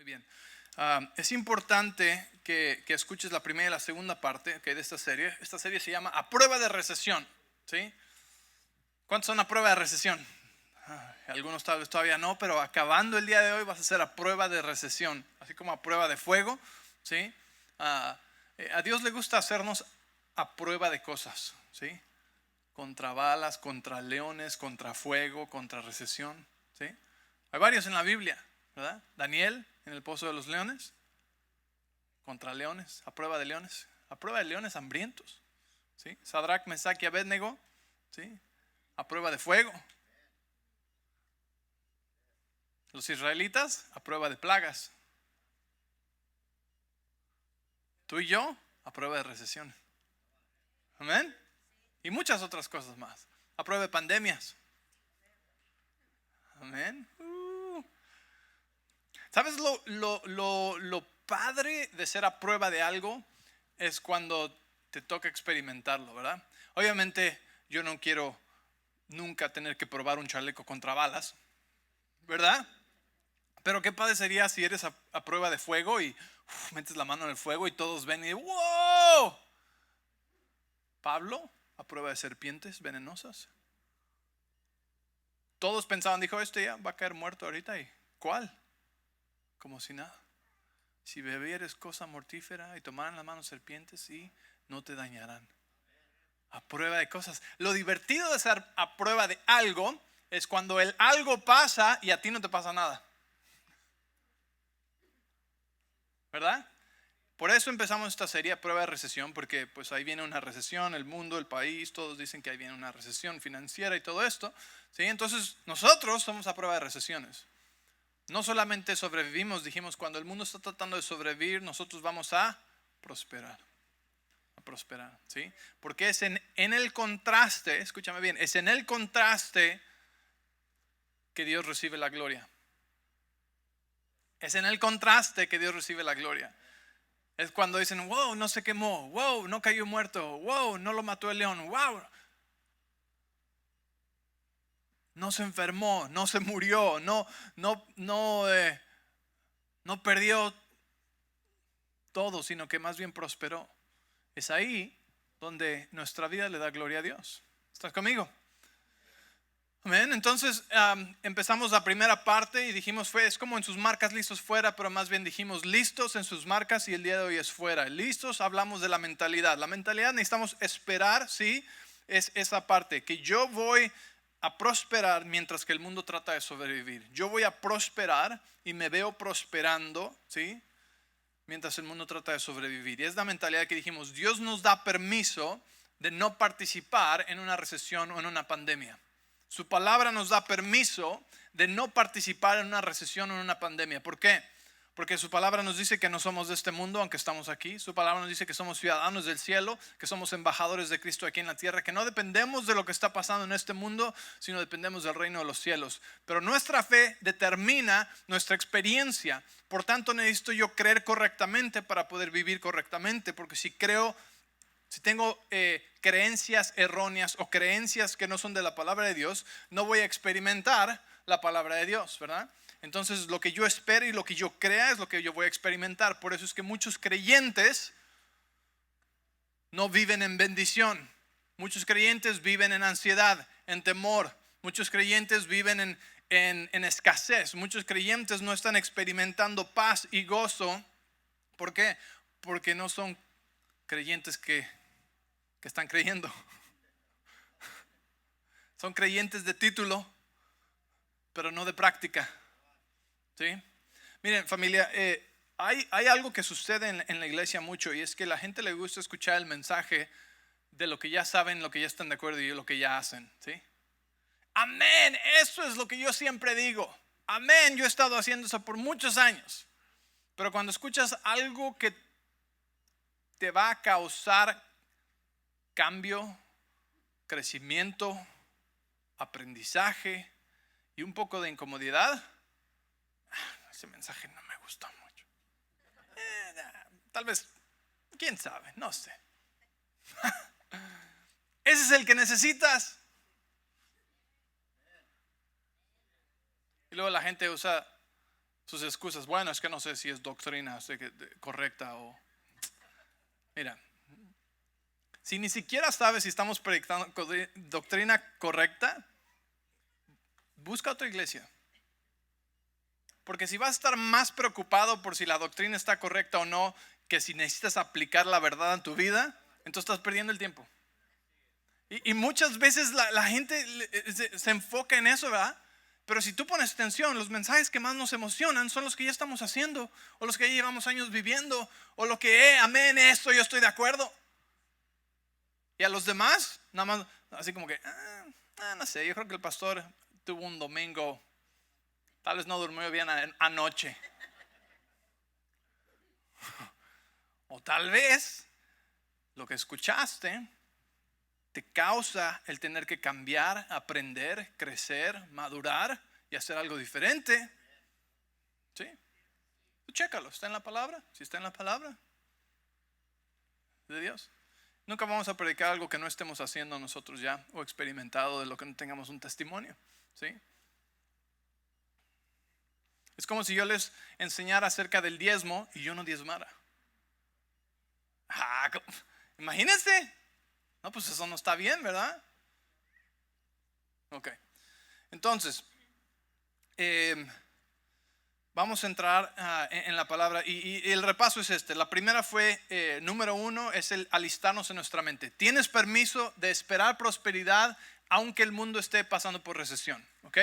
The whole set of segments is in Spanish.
bien. Es importante que escuches la primera y la segunda parte de esta serie. Esta serie se llama A Prueba de Recesión. ¿Sí? ¿Cuántos son a prueba de recesión? Algunos tal vez todavía no, pero acabando el día de hoy vas a ser a prueba de recesión, así como a prueba de fuego. ¿Sí? A Dios le gusta hacernos a prueba de cosas. ¿Sí? Contra balas, contra leones, contra fuego, contra recesión. ¿Sí? Hay varios en la Biblia, ¿verdad? Daniel en el pozo de los leones, contra leones, a prueba de leones hambrientos. ¿Sí? Sadrach, Mesach y Abednego, ¿sí? A prueba de fuego. Los israelitas a prueba de plagas. Tú y yo a prueba de recesión. Amén. Y muchas otras cosas más. A prueba de pandemias. Amén. ¿Sabes lo padre de ser a prueba de algo? Es cuando te toca experimentarlo, ¿verdad? Obviamente yo no quiero nunca tener que probar un chaleco contra balas, ¿verdad? Pero qué padre sería si eres a prueba de fuego y metes la mano en el fuego y todos ven y ¡wow! Pablo a prueba de serpientes venenosas. Todos pensaban, dijo, este ya va a caer muerto ahorita. ¿Y cuál? Como si nada. Si bebieres cosa mortífera y tomaran las manos serpientes y no te dañarán. A prueba de cosas. Lo divertido de ser a prueba de algo es cuando el algo pasa y a ti no te pasa nada. ¿Verdad? Por eso empezamos esta serie a prueba de recesión, porque pues ahí viene una recesión, el mundo, el país, todos dicen que ahí viene una recesión financiera y todo esto. ¿Sí? Entonces nosotros somos a prueba de recesiones. No solamente sobrevivimos, dijimos, cuando el mundo está tratando de sobrevivir, nosotros vamos a prosperar. A prosperar, ¿sí? Porque es en el contraste, escúchame bien, es en el contraste que Dios recibe la gloria. Es en el contraste que Dios recibe la gloria. Es cuando dicen, wow, no se quemó, wow, no cayó muerto, wow, no lo mató el león, wow. No se enfermó, no se murió, no perdió todo, sino que más bien prosperó. Es ahí donde nuestra vida le da gloria a Dios. ¿Estás conmigo? Amén. Entonces empezamos la primera parte y dijimos es como en sus marcas listos fuera, pero más bien dijimos listos en sus marcas y el día de hoy es fuera. Listos, hablamos de la mentalidad. La mentalidad necesitamos esperar, ¿sí? Es esa parte, que yo voy a prosperar mientras que el mundo trata de sobrevivir. Yo voy a prosperar y me veo prosperando, ¿sí? Mientras el mundo trata de sobrevivir. Y es la mentalidad que dijimos, Dios nos da permiso de no participar en una recesión o en una pandemia. Su palabra nos da permiso de no participar en una recesión o en una pandemia. ¿Por qué? Porque su palabra nos dice que no somos de este mundo, aunque estamos aquí. Su palabra nos dice que somos ciudadanos del cielo, que somos embajadores de Cristo aquí en la tierra, que no dependemos de lo que está pasando en este mundo, sino dependemos del reino de los cielos. Pero nuestra fe determina nuestra experiencia. Por tanto, necesito yo creer correctamente para poder vivir correctamente, porque si tengo creencias erróneas o creencias que no son de la palabra de Dios, no voy a experimentar la palabra de Dios, ¿verdad? Entonces lo que yo espero y lo que yo crea es lo que yo voy a experimentar. Por eso es que muchos creyentes no viven en bendición. Muchos creyentes viven en ansiedad, en temor. Muchos creyentes viven en escasez. Muchos creyentes no están experimentando paz y gozo. ¿Por qué? Porque no son creyentes que están creyendo. Son creyentes de título, pero no de práctica. ¿Sí? Miren, familia, hay algo que sucede en la iglesia mucho, y es que a la gente le gusta escuchar el mensaje de lo que ya saben, lo que ya están de acuerdo y lo que ya hacen. ¿Sí? Amén, eso es lo que yo siempre digo. Amén, yo he estado haciendo eso por muchos años. Pero cuando escuchas algo que te va a causar cambio, crecimiento, aprendizaje y un poco de incomodidad, ese mensaje no me gustó mucho. Tal vez, quién sabe, no sé. Ese es el que necesitas. Y luego la gente usa sus excusas. Bueno, es que no sé si es doctrina correcta o... Mira, si ni siquiera sabes si estamos predicando doctrina correcta, busca otra iglesia. Porque si vas a estar más preocupado por si la doctrina está correcta o no, que si necesitas aplicar la verdad en tu vida, entonces estás perdiendo el tiempo. Y muchas veces la gente se enfoca en eso, ¿verdad? Pero si tú pones atención, los mensajes que más nos emocionan son los que ya estamos haciendo, o los que ya llevamos años viviendo, o lo que, amén, esto yo estoy de acuerdo. Y a los demás, nada más, así como que, no sé, yo creo que el pastor tuvo un domingo, tal vez no durmió bien anoche. O tal vez lo que escuchaste te causa el tener que cambiar, aprender, crecer, madurar y hacer algo diferente. ¿Sí? Tú chécalo, ¿está en la palabra? Si está en la palabra de Dios. Nunca vamos a predicar algo que no estemos haciendo nosotros ya o experimentado, de lo que no tengamos un testimonio. ¿Sí? Es como si yo les enseñara acerca del diezmo y yo no diezmara. Imagínense. No, pues eso no está bien, ¿verdad? Ok. Entonces, vamos a entrar en la palabra y el repaso es este. La primera fue, número 1, es el alistarnos en nuestra mente. Tienes permiso de esperar prosperidad aunque el mundo esté pasando por recesión. ¿Ok?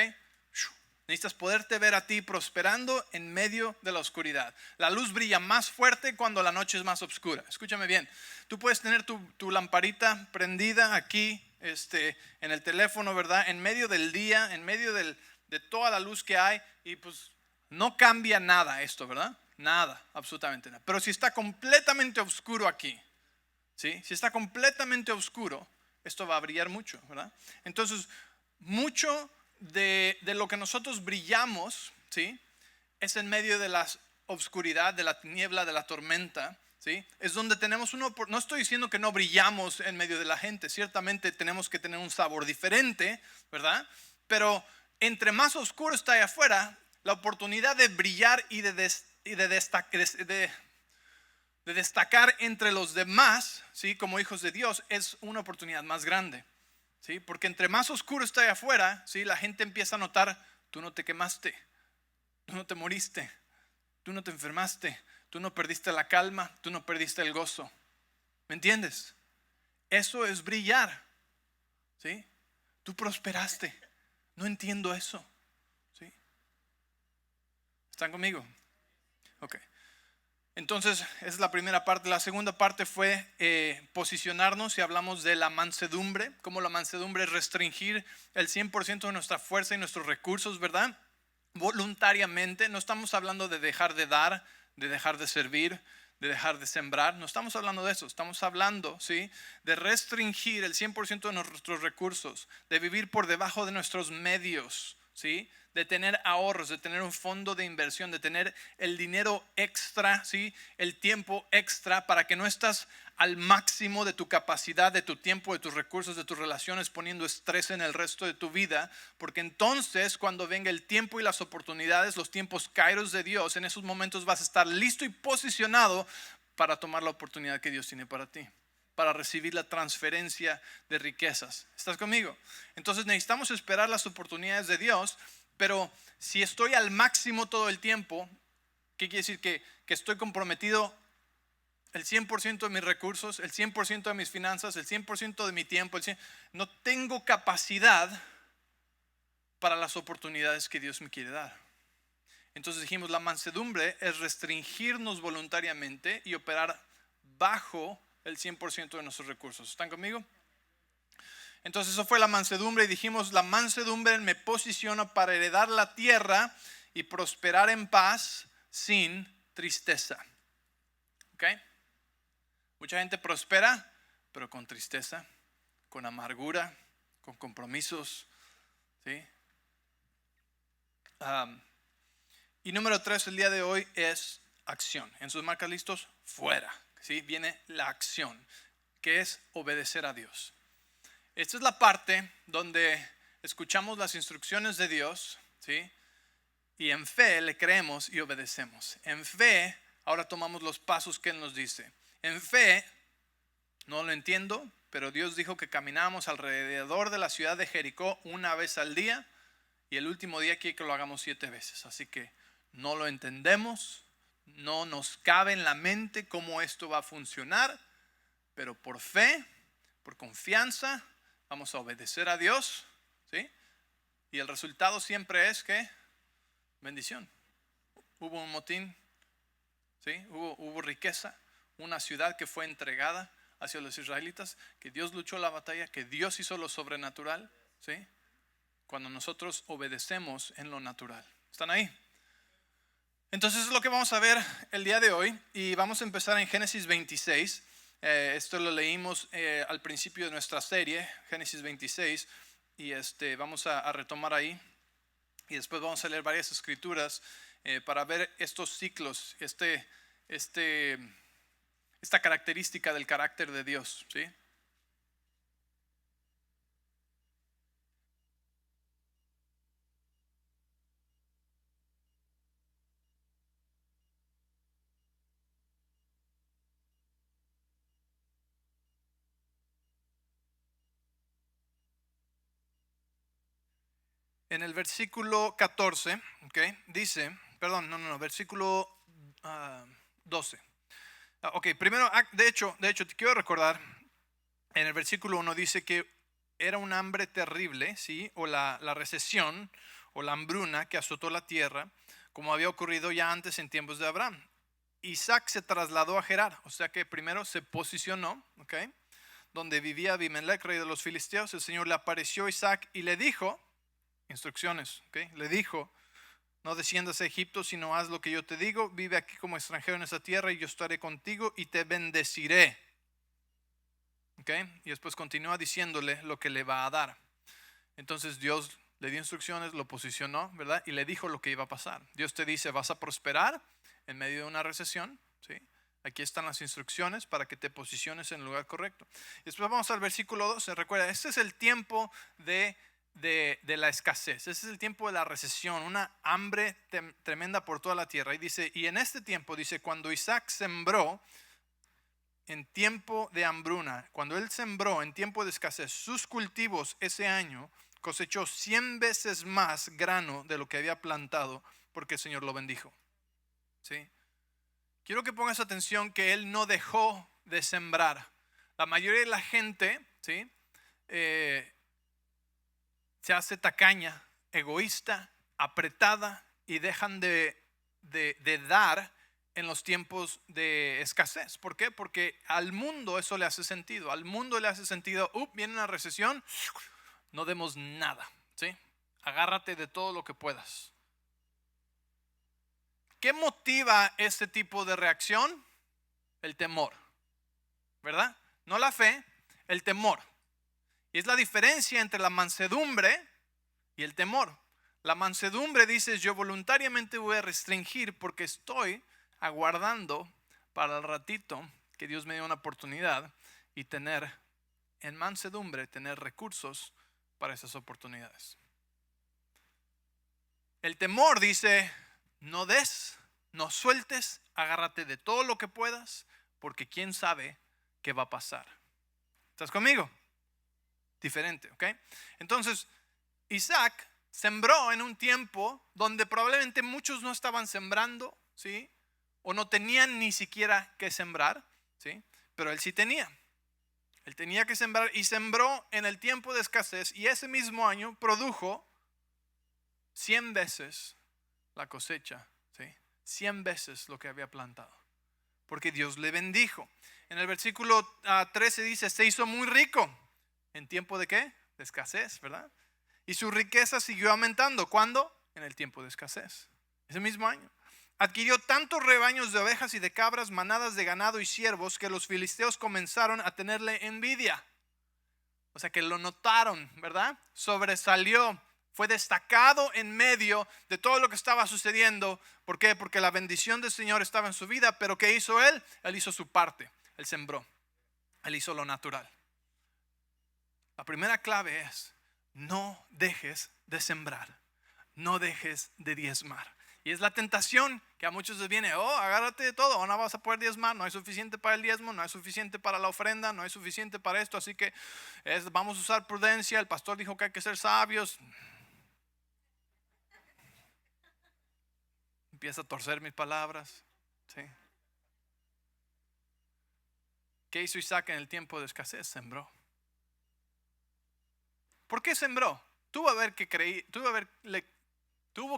Necesitas poderte ver a ti prosperando en medio de la oscuridad. La luz brilla más fuerte cuando la noche es más oscura. Escúchame bien. Tú puedes tener tu lamparita prendida aquí en el teléfono, ¿verdad? En medio del día, en medio de toda la luz que hay. Y pues no cambia nada esto, ¿verdad? Nada, absolutamente nada. Pero si está completamente oscuro aquí, ¿sí? Si está completamente oscuro, esto va a brillar mucho, ¿verdad? Entonces, mucho de lo que nosotros brillamos, ¿sí? Es en medio de la oscuridad, de la tiniebla, de la tormenta, ¿sí? Es donde tenemos no estoy diciendo que no brillamos en medio de la gente, ciertamente tenemos que tener un sabor diferente, ¿verdad? Pero entre más oscuro está ahí afuera, la oportunidad de brillar y de destacar entre los demás, ¿sí? Como hijos de Dios, es una oportunidad más grande. ¿Sí? Porque entre más oscuro está allá afuera, ¿sí? La gente empieza a notar, tú no te quemaste, tú no te moriste, tú no te enfermaste, tú no perdiste la calma, tú no perdiste el gozo. ¿Me entiendes? Eso es brillar. ¿Sí? Tú prosperaste. No entiendo eso. ¿Sí? ¿Están conmigo? Ok. Entonces, esa es la primera parte. La segunda parte fue posicionarnos y hablamos de la mansedumbre. Como la mansedumbre es restringir el 100% de nuestra fuerza y nuestros recursos, ¿verdad? Voluntariamente. No estamos hablando de dejar de dar, de dejar de servir, de dejar de sembrar. No estamos hablando de eso. Estamos hablando, ¿sí? De restringir el 100% de nuestros recursos, de vivir por debajo de nuestros medios, ¿sí? De tener ahorros, de tener un fondo de inversión, de tener el dinero extra, ¿sí? El tiempo extra para que no estás al máximo de tu capacidad, de tu tiempo, de tus recursos, de tus relaciones, poniendo estrés en el resto de tu vida, porque entonces cuando venga el tiempo y las oportunidades, los tiempos kairos de Dios, en esos momentos vas a estar listo y posicionado para tomar la oportunidad que Dios tiene para ti, para recibir la transferencia de riquezas. ¿Estás conmigo? Entonces necesitamos esperar las oportunidades de Dios. Pero si estoy al máximo todo el tiempo, ¿qué quiere decir? Que estoy comprometido el 100% de mis recursos, el 100% de mis finanzas, el 100% de mi tiempo. No tengo capacidad para las oportunidades que Dios me quiere dar. Entonces dijimos, la mansedumbre es restringirnos voluntariamente y operar bajo el 100% de nuestros recursos. ¿Están conmigo? Entonces eso fue la mansedumbre y dijimos, la mansedumbre me posiciona para heredar la tierra y prosperar en paz sin tristeza. ¿Ok? Mucha gente prospera, pero con tristeza, con amargura, con compromisos. ¿Sí? Y número 3 el día de hoy es acción. En sus marcas listos, fuera. ¿Sí? Viene la acción, que es obedecer a Dios. Esta es la parte donde escuchamos las instrucciones de Dios, ¿sí? Y en fe le creemos y obedecemos. En fe, ahora tomamos los pasos que Él nos dice. En fe, no lo entiendo, pero Dios dijo que caminábamos alrededor de la ciudad de Jericó una vez al día. Y el último día quiere que lo hagamos 7 veces. Así que no lo entendemos. No nos cabe en la mente cómo esto va a funcionar. Pero por fe, por confianza, vamos a obedecer a Dios. ¿Sí? Y el resultado siempre es que bendición. Hubo un motín, ¿sí? Hubo riqueza, una ciudad que fue entregada hacia los israelitas, que Dios luchó la batalla, que Dios hizo lo sobrenatural, ¿sí? Cuando nosotros obedecemos en lo natural. ¿Están ahí? Entonces es lo que vamos a ver el día de hoy y vamos a empezar en Génesis 26. Esto lo leímos al principio de nuestra serie, Génesis 26, y vamos a retomar ahí. Y después vamos a leer varias escrituras para ver estos ciclos, esta característica del carácter de Dios, ¿sí? En el versículo 14, ¿okay? Dice, perdón, versículo 12. Ok, primero, de hecho, te quiero recordar, en el versículo 1 dice que era un hambre terrible, ¿sí? O la recesión o la hambruna que azotó la tierra, como había ocurrido ya antes en tiempos de Abraham. Isaac se trasladó a Gerar, o sea que primero se posicionó, ¿ok? Donde vivía Abimelech, rey de los filisteos. El Señor le apareció a Isaac y le dijo, instrucciones, ¿ok? Le dijo, no desciendas a Egipto, sino haz lo que yo te digo, vive aquí como extranjero en esa tierra y yo estaré contigo y te bendeciré. ¿Okay? Y después continúa diciéndole lo que le va a dar. Entonces Dios le dio instrucciones, lo posicionó, ¿verdad? Y le dijo lo que iba a pasar. Dios te dice, vas a prosperar en medio de una recesión, ¿sí? Aquí están las instrucciones para que te posiciones en el lugar correcto. Y después vamos al versículo 12. Recuerda, este es el tiempo de la escasez. Ese es el tiempo de la recesión, una hambre tremenda por toda la tierra. Y dice, y en este tiempo, dice, cuando Isaac sembró en tiempo de hambruna, cuando él sembró en tiempo de escasez sus cultivos ese año, cosechó 100 veces más grano de lo que había plantado, porque el Señor lo bendijo. ¿Sí? Quiero que pongas atención que él no dejó de sembrar. La mayoría de la gente, ¿sí? Se hace tacaña, egoísta, apretada y dejan de dar en los tiempos de escasez. ¿Por qué? Porque al mundo eso le hace sentido. Al mundo le hace sentido, viene una recesión, no demos nada, ¿sí? Agárrate de todo lo que puedas. ¿Qué motiva este tipo de reacción? El temor, ¿verdad? No la fe, el temor. Y es la diferencia entre la mansedumbre y el temor. La mansedumbre dice, yo voluntariamente voy a restringir porque estoy aguardando para el ratito que Dios me dé una oportunidad y tener en mansedumbre, tener recursos para esas oportunidades. El temor dice, no des, no sueltes, agárrate de todo lo que puedas, porque quién sabe qué va a pasar. ¿Estás conmigo? Diferente, ¿ok? Entonces, Isaac sembró en un tiempo donde probablemente muchos no estaban sembrando, ¿sí? O no tenían ni siquiera que sembrar, ¿sí? Pero él sí tenía. Él tenía que sembrar y sembró en el tiempo de escasez y ese mismo año produjo 100 veces la cosecha, ¿sí? 100 veces lo que había plantado. Porque Dios le bendijo. En el versículo 13 dice, se hizo muy rico. ¿En tiempo de qué? De escasez, ¿verdad? Y su riqueza siguió aumentando. ¿Cuándo? En el tiempo de escasez. Ese mismo año. Adquirió tantos rebaños de ovejas y de cabras, manadas de ganado y siervos, que los filisteos comenzaron a tenerle envidia. O sea que lo notaron, ¿verdad? Sobresalió, fue destacado en medio de todo lo que estaba sucediendo. ¿Por qué? Porque la bendición del Señor estaba en su vida. Pero ¿qué hizo él? Él hizo su parte. Él sembró. Él hizo lo natural. La primera clave es, no dejes de sembrar. no dejes de diezmar. Y es la tentación que a muchos les viene, agárrate de todo, no vas a poder diezmar, no hay suficiente para el diezmo, no hay suficiente para la ofrenda, no hay suficiente para esto, así que vamos a usar prudencia, el pastor dijo que hay que ser sabios. Empieza a torcer mis palabras. ¿Sí? ¿Qué hizo Isaac en el tiempo de escasez? Sembró. ¿Por qué sembró? Tuvo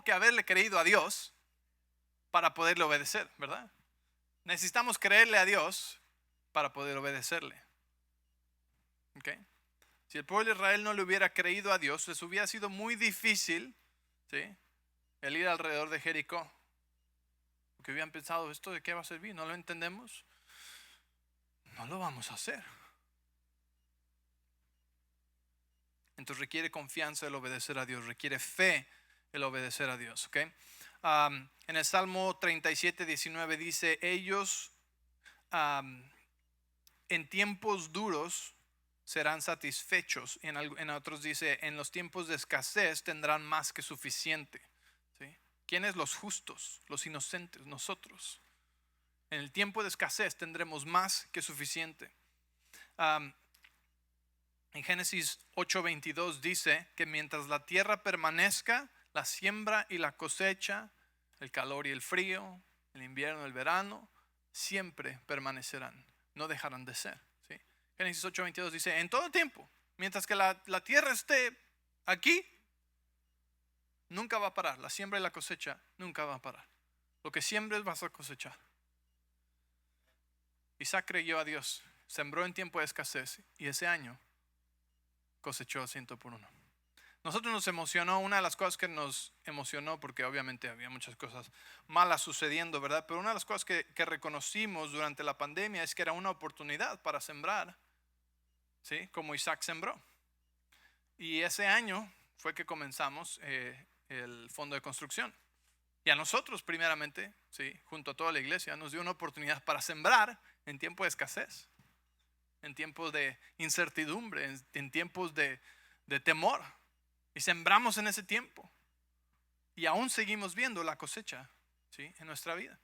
que haberle creído a Dios para poderle obedecer, ¿verdad? Necesitamos creerle a Dios para poder obedecerle. ¿Okay? Si el pueblo de Israel no le hubiera creído a Dios, les hubiera sido muy difícil, ¿sí?, el ir alrededor de Jericó. Porque hubieran pensado, ¿esto de qué va a servir? ¿No lo entendemos? No lo vamos a hacer. Entonces requiere confianza el obedecer a Dios, requiere fe el obedecer a Dios. ¿Okay? En el Salmo 37:19 dice, ellos en tiempos duros serán satisfechos. En otros dice, en los tiempos de escasez tendrán más que suficiente. ¿Sí? ¿Quiénes? Los justos, los inocentes, nosotros. En el tiempo de escasez tendremos más que suficiente. En Génesis 8:22 dice que mientras la tierra permanezca, la siembra y la cosecha, el calor y el frío, el invierno y el verano, siempre permanecerán, no dejarán de ser. ¿Sí? Génesis 8:22 dice, en todo tiempo, mientras que la tierra esté aquí, nunca va a parar. La siembra y la cosecha nunca va a parar. Lo que siembres vas a cosechar. Isaac creyó a Dios, sembró en tiempo de escasez y ese año cosechó 100%. Nosotros nos emocionó, una de las cosas que nos emocionó, porque obviamente había muchas cosas malas sucediendo, ¿verdad? Pero una de las cosas que reconocimos durante la pandemia es que era una oportunidad para sembrar, ¿sí? Como Isaac sembró. Y ese año fue que comenzamos el fondo de construcción. Y a nosotros primeramente, ¿sí?, junto a toda la iglesia, nos dio una oportunidad para sembrar en tiempo de escasez, en tiempos de incertidumbre, en tiempos de temor. Y sembramos en ese tiempo. Y aún seguimos viendo la cosecha, ¿sí?, en nuestra vida.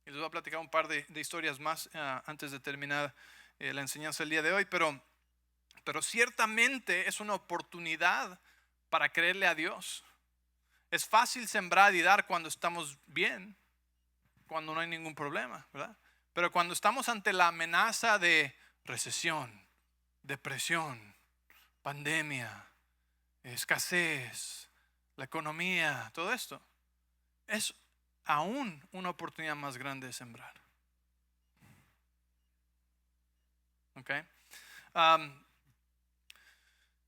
Y les voy a platicar un par de historias más antes de terminar la enseñanza del día de hoy. Pero ciertamente es una oportunidad para creerle a Dios. Es fácil sembrar y dar cuando estamos bien, cuando no hay ningún problema, ¿verdad? Pero cuando estamos ante la amenaza de recesión, depresión, pandemia, escasez, la economía, todo esto, es aún una oportunidad más grande de sembrar. Okay.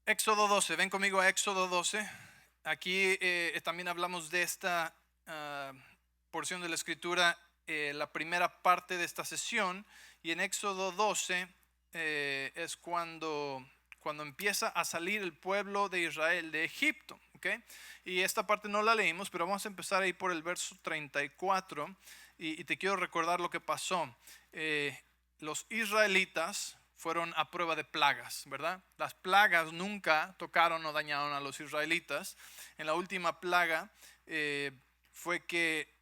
Éxodo 12, ven conmigo a Éxodo 12. Aquí también hablamos de esta porción de la escritura, la primera parte de esta sesión. Y en Éxodo 12 es cuando empieza a salir el pueblo de Israel de Egipto. ¿Okay? Y esta parte no la leímos, pero vamos a empezar ahí por el verso 34. Y te quiero recordar lo que pasó. Los israelitas fueron a prueba de plagas, ¿verdad? Las plagas nunca tocaron o dañaron a los israelitas. En la última plaga fue que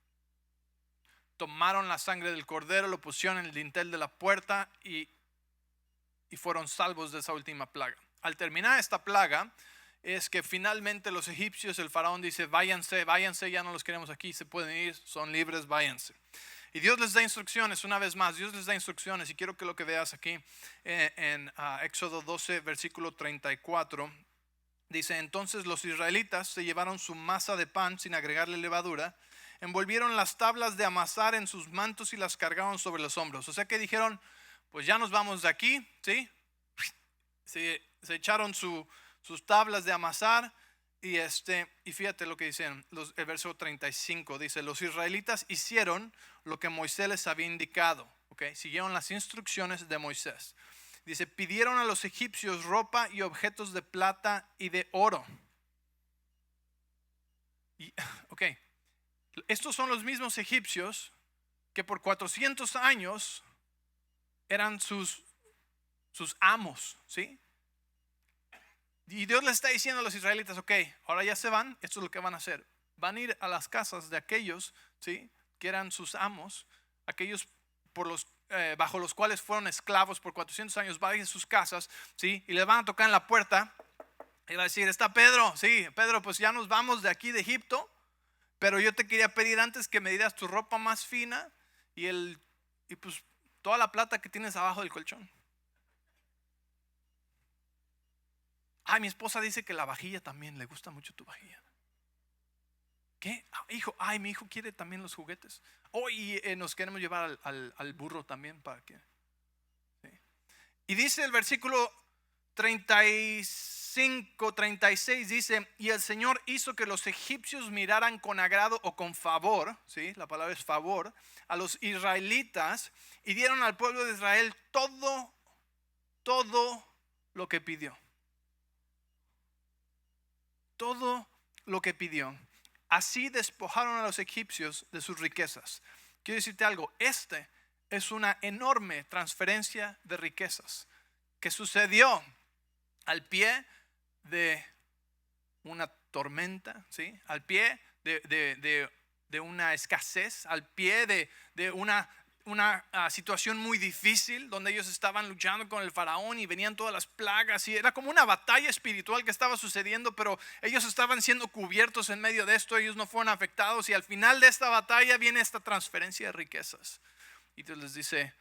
tomaron la sangre del cordero, lo pusieron en el dintel de la puerta y fueron salvos de esa última plaga. Al terminar esta plaga es que finalmente los egipcios, el faraón dice, váyanse, ya no los queremos aquí, se pueden ir, son libres, váyanse. Y Dios les da instrucciones, una vez más, Dios les da instrucciones. Y quiero que lo que veas aquí en Éxodo 12, versículo 34, dice, entonces los israelitas se llevaron su masa de pan sin agregarle levadura, envolvieron las tablas de amasar en sus mantos y las cargaron sobre los hombros. O sea que dijeron, pues ya nos vamos de aquí, ¿sí? Se echaron sus tablas de amasar. Y fíjate lo que dicen, el verso 35 dice, los israelitas hicieron lo que Moisés les había indicado, ¿okay? Siguieron las instrucciones de Moisés. Dice, pidieron a los egipcios ropa y objetos de plata y de oro. Okay. Estos son los mismos egipcios que por 400 años eran sus amos, ¿sí? Y Dios le está diciendo a los israelitas, ok, ahora ya se van, esto es lo que van a hacer. van a ir a las casas de aquellos, ¿sí?, que eran sus amos, aquellos bajo los cuales fueron esclavos por 400 años, van a ir a sus casas, ¿sí?, y les van a tocar en la puerta y va a decir, está Pedro, sí, Pedro, pues ya nos vamos de aquí de Egipto, pero yo te quería pedir antes que me dieras tu ropa más fina y pues toda la plata que tienes abajo del colchón. Ay, mi esposa dice que la vajilla también, le gusta mucho tu vajilla. ¿Qué? Hijo, ay, mi hijo quiere también los juguetes. Oh, y nos queremos llevar al burro también para que. ¿Sí? Y dice el versículo 35, 36, dice, y el Señor hizo que los egipcios miraran con agrado o con favor, ¿sí?, la palabra es favor, a los israelitas y dieron al pueblo de Israel todo lo que pidió. Todo lo que pidió. Así despojaron a los egipcios de sus riquezas. Quiero decirte algo, es una enorme transferencia de riquezas que sucedió al pie de una tormenta, ¿sí?, al pie de una escasez, al pie de una situación muy difícil donde ellos estaban luchando con el faraón y venían todas las plagas y era como una batalla espiritual que estaba sucediendo, pero ellos estaban siendo cubiertos en medio de esto, ellos no fueron afectados y al final de esta batalla viene esta transferencia de riquezas y Dios les dice,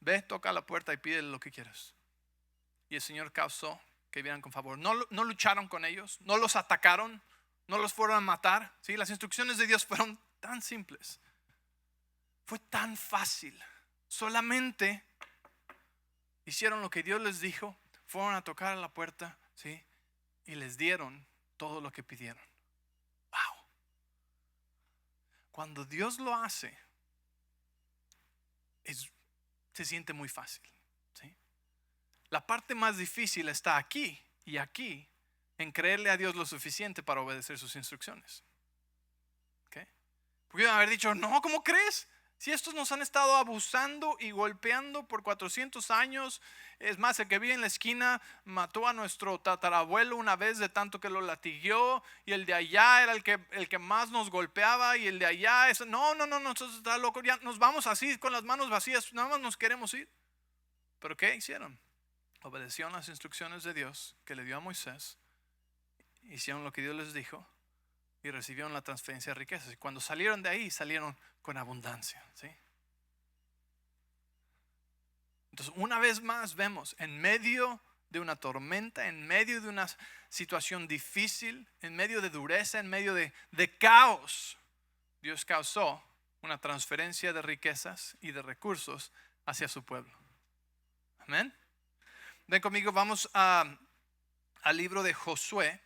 ve, toca la puerta y pide lo que quieras. Y el Señor causó que vieran con favor. No lucharon con ellos, no los atacaron, no los fueron a matar, ¿sí? Las instrucciones de Dios fueron tan simples. Fue tan fácil. Solamente hicieron lo que Dios les dijo, fueron a tocar a la puerta, ¿sí?, y les dieron todo lo que pidieron. Wow. Cuando Dios lo hace, se siente muy fácil, ¿sí? La parte más difícil está aquí y aquí, en creerle a Dios lo suficiente para obedecer sus instrucciones. ¿Okay? Porque haber dicho, no, ¿cómo crees? Si estos nos han estado abusando y golpeando por 400 años, es más, el que vive en la esquina mató a nuestro tatarabuelo una vez de tanto que lo latigueó, y el de allá era el que más nos golpeaba, y el de allá, no, nosotros está loco, ya nos vamos así con las manos vacías, nada más nos queremos ir. ¿Pero qué hicieron? Obedecieron las instrucciones de Dios que le dio a Moisés, hicieron lo que Dios les dijo y recibieron la transferencia de riquezas. Y cuando salieron de ahí, salieron con abundancia, ¿sí? Entonces, una vez más vemos, en medio de una tormenta, en medio de una situación difícil, en medio de dureza, en medio de caos, Dios causó una transferencia de riquezas y de recursos hacia su pueblo. Amén. Ven conmigo, vamos al libro de Josué.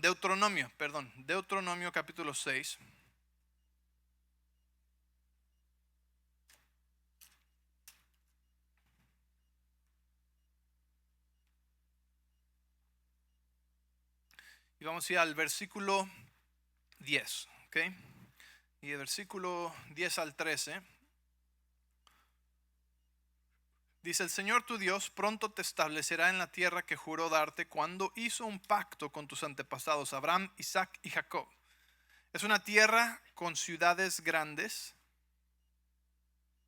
Deuteronomio capítulo 6. Y vamos a ir al versículo 10, ¿ok? Y el versículo 10 al 13. Dice, el Señor tu Dios pronto te establecerá en la tierra que juró darte cuando hizo un pacto con tus antepasados, Abraham, Isaac y Jacob. Es una tierra con ciudades grandes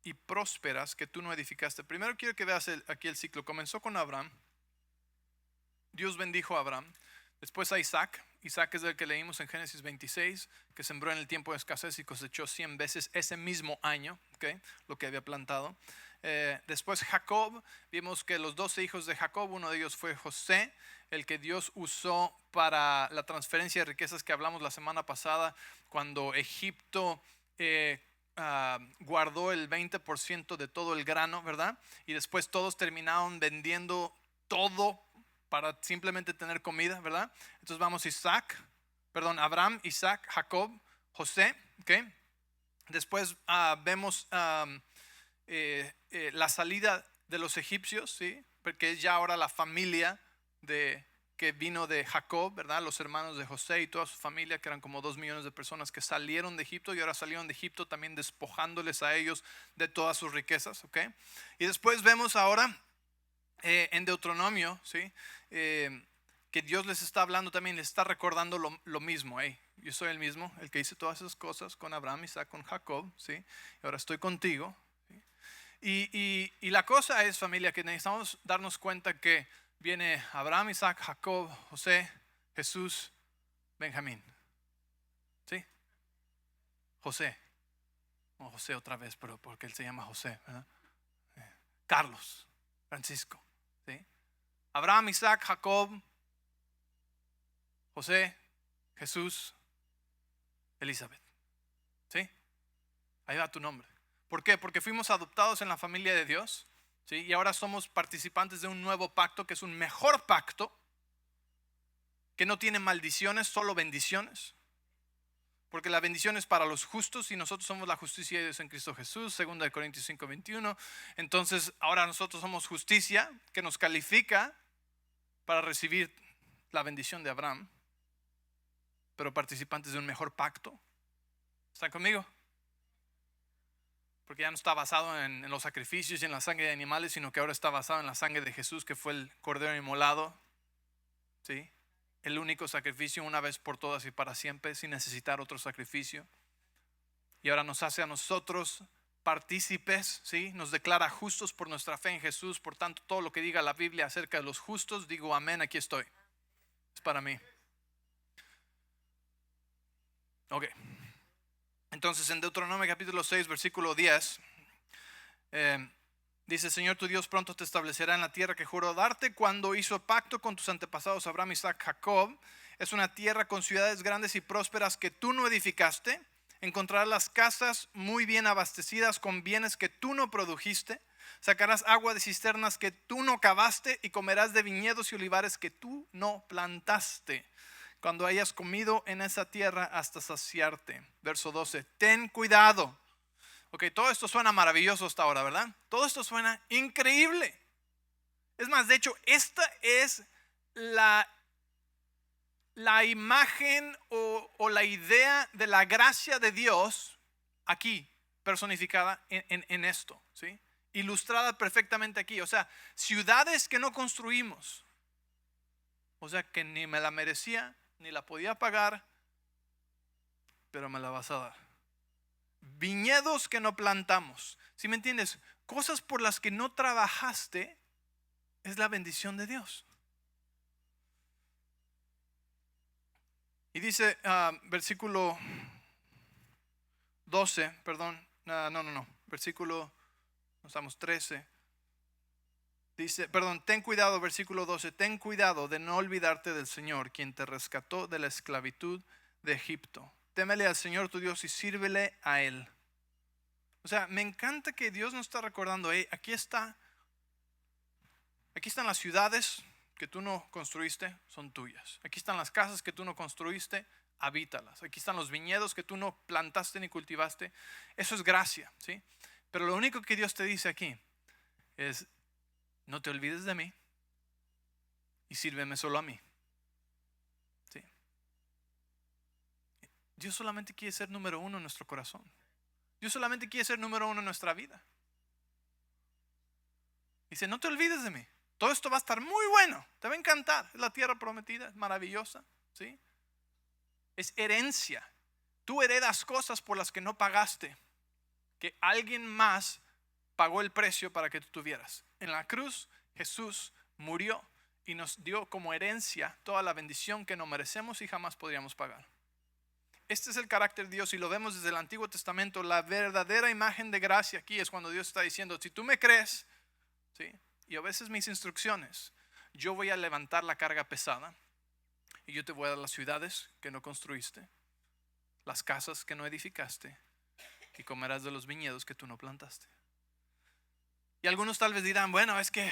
y prósperas que tú no edificaste. Primero quiero que veas aquí el ciclo. Comenzó con Abraham. Dios bendijo a Abraham. Después a Isaac. Isaac es el que leímos en Génesis 26, que sembró en el tiempo de escasez y cosechó 100 veces ese mismo año, ¿okay?, lo que había plantado. Después Jacob, vimos que los 12 hijos de Jacob, uno de ellos fue José, el que Dios usó para la transferencia de riquezas que hablamos la semana pasada, cuando Egipto guardó el 20% de todo el grano, ¿verdad? Y después todos terminaron vendiendo todo para simplemente tener comida, ¿verdad? Entonces vamos Abraham, Isaac, Jacob, José, ¿ok? Después vemos la salida de los egipcios, ¿sí? Porque es ya ahora la familia que vino de Jacob, ¿verdad? Los hermanos de José y toda su familia, que eran como 2 millones de personas que salieron de Egipto, y ahora salieron de Egipto también despojándoles a ellos de todas sus riquezas, ¿ok? Y después vemos ahora en Deuteronomio, ¿sí?, que Dios les está hablando también, les está recordando lo mismo. Hey, yo soy el mismo, el que hice todas esas cosas con Abraham, Isaac, con Jacob, ¿sí? Y ahora estoy contigo. ¿Sí? Y la cosa es, familia, que necesitamos darnos cuenta que viene Abraham, Isaac, Jacob, José, Jesús, Benjamín. ¿Sí? José. O José otra vez, pero porque él se llama José, ¿verdad? Carlos, Francisco. ¿Sí? Abraham, Isaac, Jacob, José, Jesús, Elizabeth. ¿Sí? Ahí va tu nombre. ¿Por qué? Porque fuimos adoptados en la familia de Dios. ¿Sí? Y ahora somos participantes de un nuevo pacto que es un mejor pacto, que no tiene maldiciones, solo bendiciones. Porque la bendición es para los justos y nosotros somos la justicia de Dios en Cristo Jesús, 2 Corintios 5:21. Entonces ahora nosotros somos justicia que nos califica para recibir la bendición de Abraham, pero participantes de un mejor pacto. ¿Están conmigo? Porque ya no está basado en los sacrificios y en la sangre de animales, sino que ahora está basado en la sangre de Jesús, que fue el cordero inmolado. ¿Sí? El único sacrificio una vez por todas y para siempre, sin necesitar otro sacrificio. Y ahora nos hace a nosotros partícipes, ¿sí? Nos declara justos por nuestra fe en Jesús. Por tanto, todo lo que diga la Biblia acerca de los justos, digo amén, aquí estoy. Es para mí. Ok. Entonces en Deuteronomio capítulo 6, versículo 10, dice: Señor tu Dios pronto te establecerá en la tierra que juró darte cuando hizo pacto con tus antepasados Abraham, Isaac, Jacob. Es una tierra con ciudades grandes y prósperas que tú no edificaste. Encontrarás las casas muy bien abastecidas con bienes que tú no produjiste. Sacarás agua de cisternas que tú no cavaste y comerás de viñedos y olivares que tú no plantaste, cuando hayas comido en esa tierra hasta saciarte. Verso 12. Ten cuidado. Ok, todo esto suena maravilloso hasta ahora, ¿verdad? Todo esto suena increíble. Es más, de hecho, esta es la imagen o la idea de la gracia de Dios aquí personificada en esto, ¿sí? Ilustrada perfectamente aquí. O sea, ciudades que no construimos, o sea, que ni me la merecía ni la podía pagar, pero me la vas a dar. Viñedos que no plantamos, ¿sí me entiendes? Cosas por las que no trabajaste, es la bendición de Dios. Y dice versículo 12, perdón, versículo, no estamos 13. Dice, perdón, ten cuidado, versículo 12, ten cuidado de no olvidarte del Señor, quien te rescató de la esclavitud de Egipto. Témele al Señor tu Dios y sírvele a Él. O sea, me encanta que Dios nos está recordando, aquí están las ciudades que tú no construiste, son tuyas. Aquí están las casas que tú no construiste, habítalas. Aquí están los viñedos que tú no plantaste ni cultivaste. Eso es gracia, ¿sí? Pero lo único que Dios te dice aquí es: no te olvides de mí y sírveme solo a mí. ¿Sí? Dios solamente quiere ser número uno en nuestro corazón. Dios solamente quiere ser número uno en nuestra vida. Dice: no te olvides de mí. Todo esto va a estar muy bueno, te va a encantar. Es la tierra prometida, es maravillosa, ¿sí? Es herencia. Tú heredas cosas por las que no pagaste, que alguien más pagó el precio para que tú tuvieras. En la cruz Jesús murió y nos dio como herencia toda la bendición que no merecemos y jamás podríamos pagar. Este es el carácter de Dios y lo vemos desde el Antiguo Testamento. La verdadera imagen de gracia aquí es cuando Dios está diciendo: si tú me crees, ¿sí?, y obedeces mis instrucciones, yo voy a levantar la carga pesada y yo te voy a dar las ciudades que no construiste, las casas que no edificaste, y comerás de los viñedos que tú no plantaste. Y algunos tal vez dirán: bueno, es que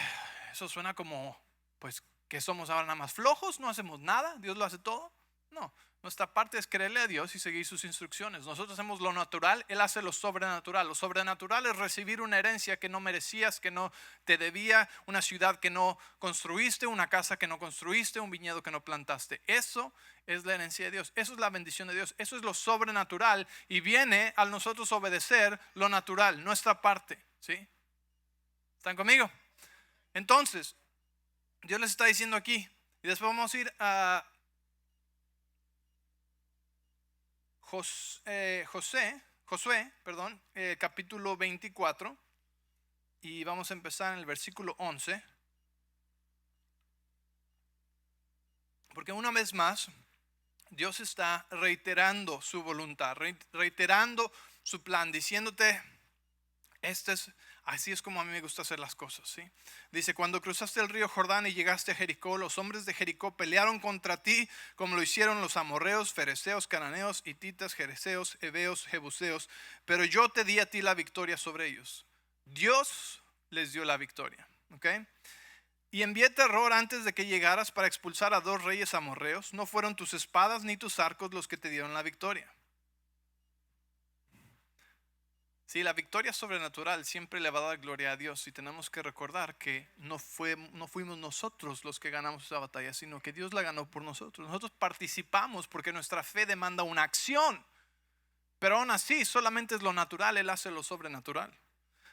eso suena como, pues, que somos ahora nada más flojos, no hacemos nada, Dios lo hace todo. No, nuestra parte es creerle a Dios y seguir sus instrucciones. Nosotros hacemos lo natural, Él hace lo sobrenatural. Lo sobrenatural es recibir una herencia que no merecías, que no te debía, una ciudad que no construiste, una casa que no construiste, un viñedo que no plantaste. Eso es la herencia de Dios, eso es la bendición de Dios, eso es lo sobrenatural, y viene al nosotros obedecer lo natural, nuestra parte, ¿sí? ¿Están conmigo? Entonces, Dios les está diciendo aquí: Y después vamos a ir a Josué, capítulo 24. Y vamos a empezar en el versículo 11. Porque una vez más, Dios está reiterando su voluntad, reiterando su plan, diciéndote, así es como a mí me gusta hacer las cosas, ¿sí? Dice, cuando cruzaste el río Jordán y llegaste a Jericó, los hombres de Jericó pelearon contra ti, como lo hicieron los amorreos, fereceos, cananeos, hititas, jereseos, heveos, jebuseos, pero yo te di a ti la victoria sobre ellos. Dios les dio la victoria, ¿ok? Y envié terror antes de que llegaras para expulsar a 2 reyes amorreos. No fueron tus espadas ni tus arcos los que te dieron la victoria. Sí, la victoria sobrenatural siempre le va a dar gloria a Dios. Y tenemos que recordar que no fuimos nosotros los que ganamos esa batalla, sino que Dios la ganó por nosotros. Nosotros participamos porque nuestra fe demanda una acción. Pero aún así, solamente es lo natural, Él hace lo sobrenatural.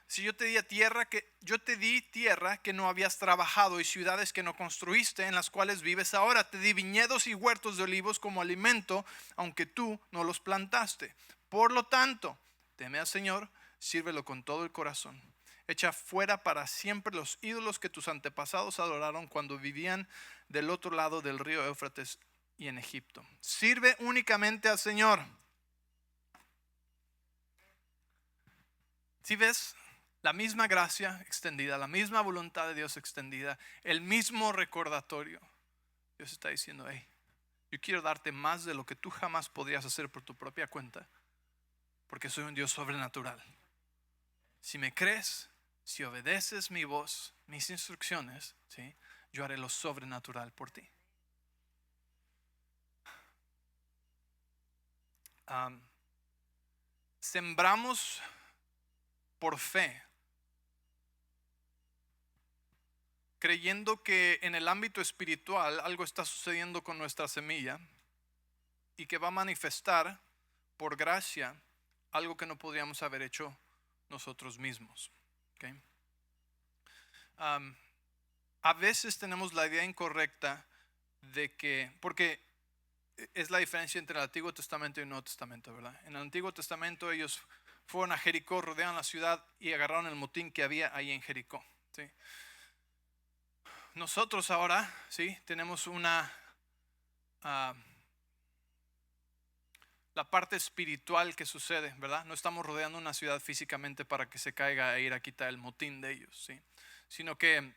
Si yo te di tierra que no habías trabajado y ciudades que no construiste, en las cuales vives ahora, te di viñedos y huertos de olivos como alimento, aunque tú no los plantaste. Por lo tanto, teme al Señor, sírvelo con todo el corazón. Echa fuera para siempre los ídolos que tus antepasados adoraron cuando vivían del otro lado del río Éufrates y en Egipto. Sirve únicamente al Señor. ¿Sí ves? La misma gracia extendida, la misma voluntad de Dios extendida, el mismo recordatorio. Dios está diciendo, hey, yo quiero darte más de lo que tú jamás podrías hacer por tu propia cuenta, porque soy un Dios sobrenatural. Si me crees, si obedeces mi voz, mis instrucciones, ¿sí? Yo haré lo sobrenatural por ti. Sembramos por fe, creyendo que en el ámbito espiritual algo está sucediendo con nuestra semilla y que va a manifestar por gracia algo que no podríamos haber hecho nosotros mismos. ¿Okay? A veces tenemos la idea incorrecta de que, porque es la diferencia entre el Antiguo Testamento y el Nuevo Testamento, ¿verdad? En el Antiguo Testamento ellos fueron a Jericó, rodearon la ciudad y agarraron el motín que había ahí en Jericó, ¿sí? Nosotros ahora, ¿sí? Tenemos la parte espiritual que sucede, ¿verdad? No estamos rodeando una ciudad físicamente para que se caiga e ir a quitar el motín de ellos, ¿sí? Sino que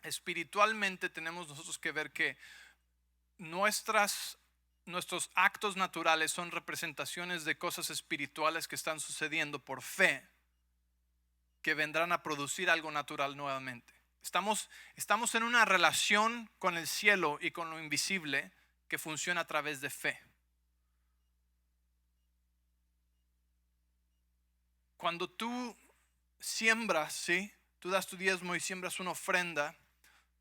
espiritualmente tenemos nosotros que ver que nuestros actos naturales son representaciones de cosas espirituales que están sucediendo por fe, que vendrán a producir algo natural nuevamente. Estamos en una relación con el cielo y con lo invisible que funciona a través de fe. Cuando tú siembras, ¿sí? Tú das tu diezmo y siembras una ofrenda,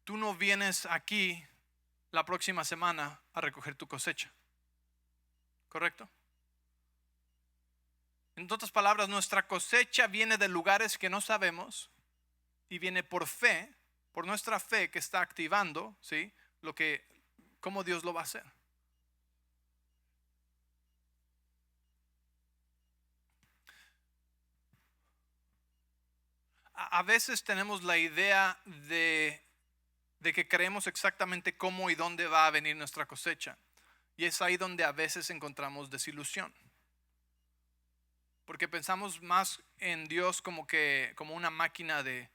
tú no vienes aquí la próxima semana a recoger tu cosecha. ¿Correcto? En otras palabras, nuestra cosecha viene de lugares que no sabemos y viene por fe, por nuestra fe que está activando, ¿sí? Cómo Dios lo va a hacer. A veces tenemos la idea de que creemos exactamente cómo y dónde va a venir nuestra cosecha. Y es ahí donde a veces encontramos desilusión. Porque pensamos más en Dios como una máquina de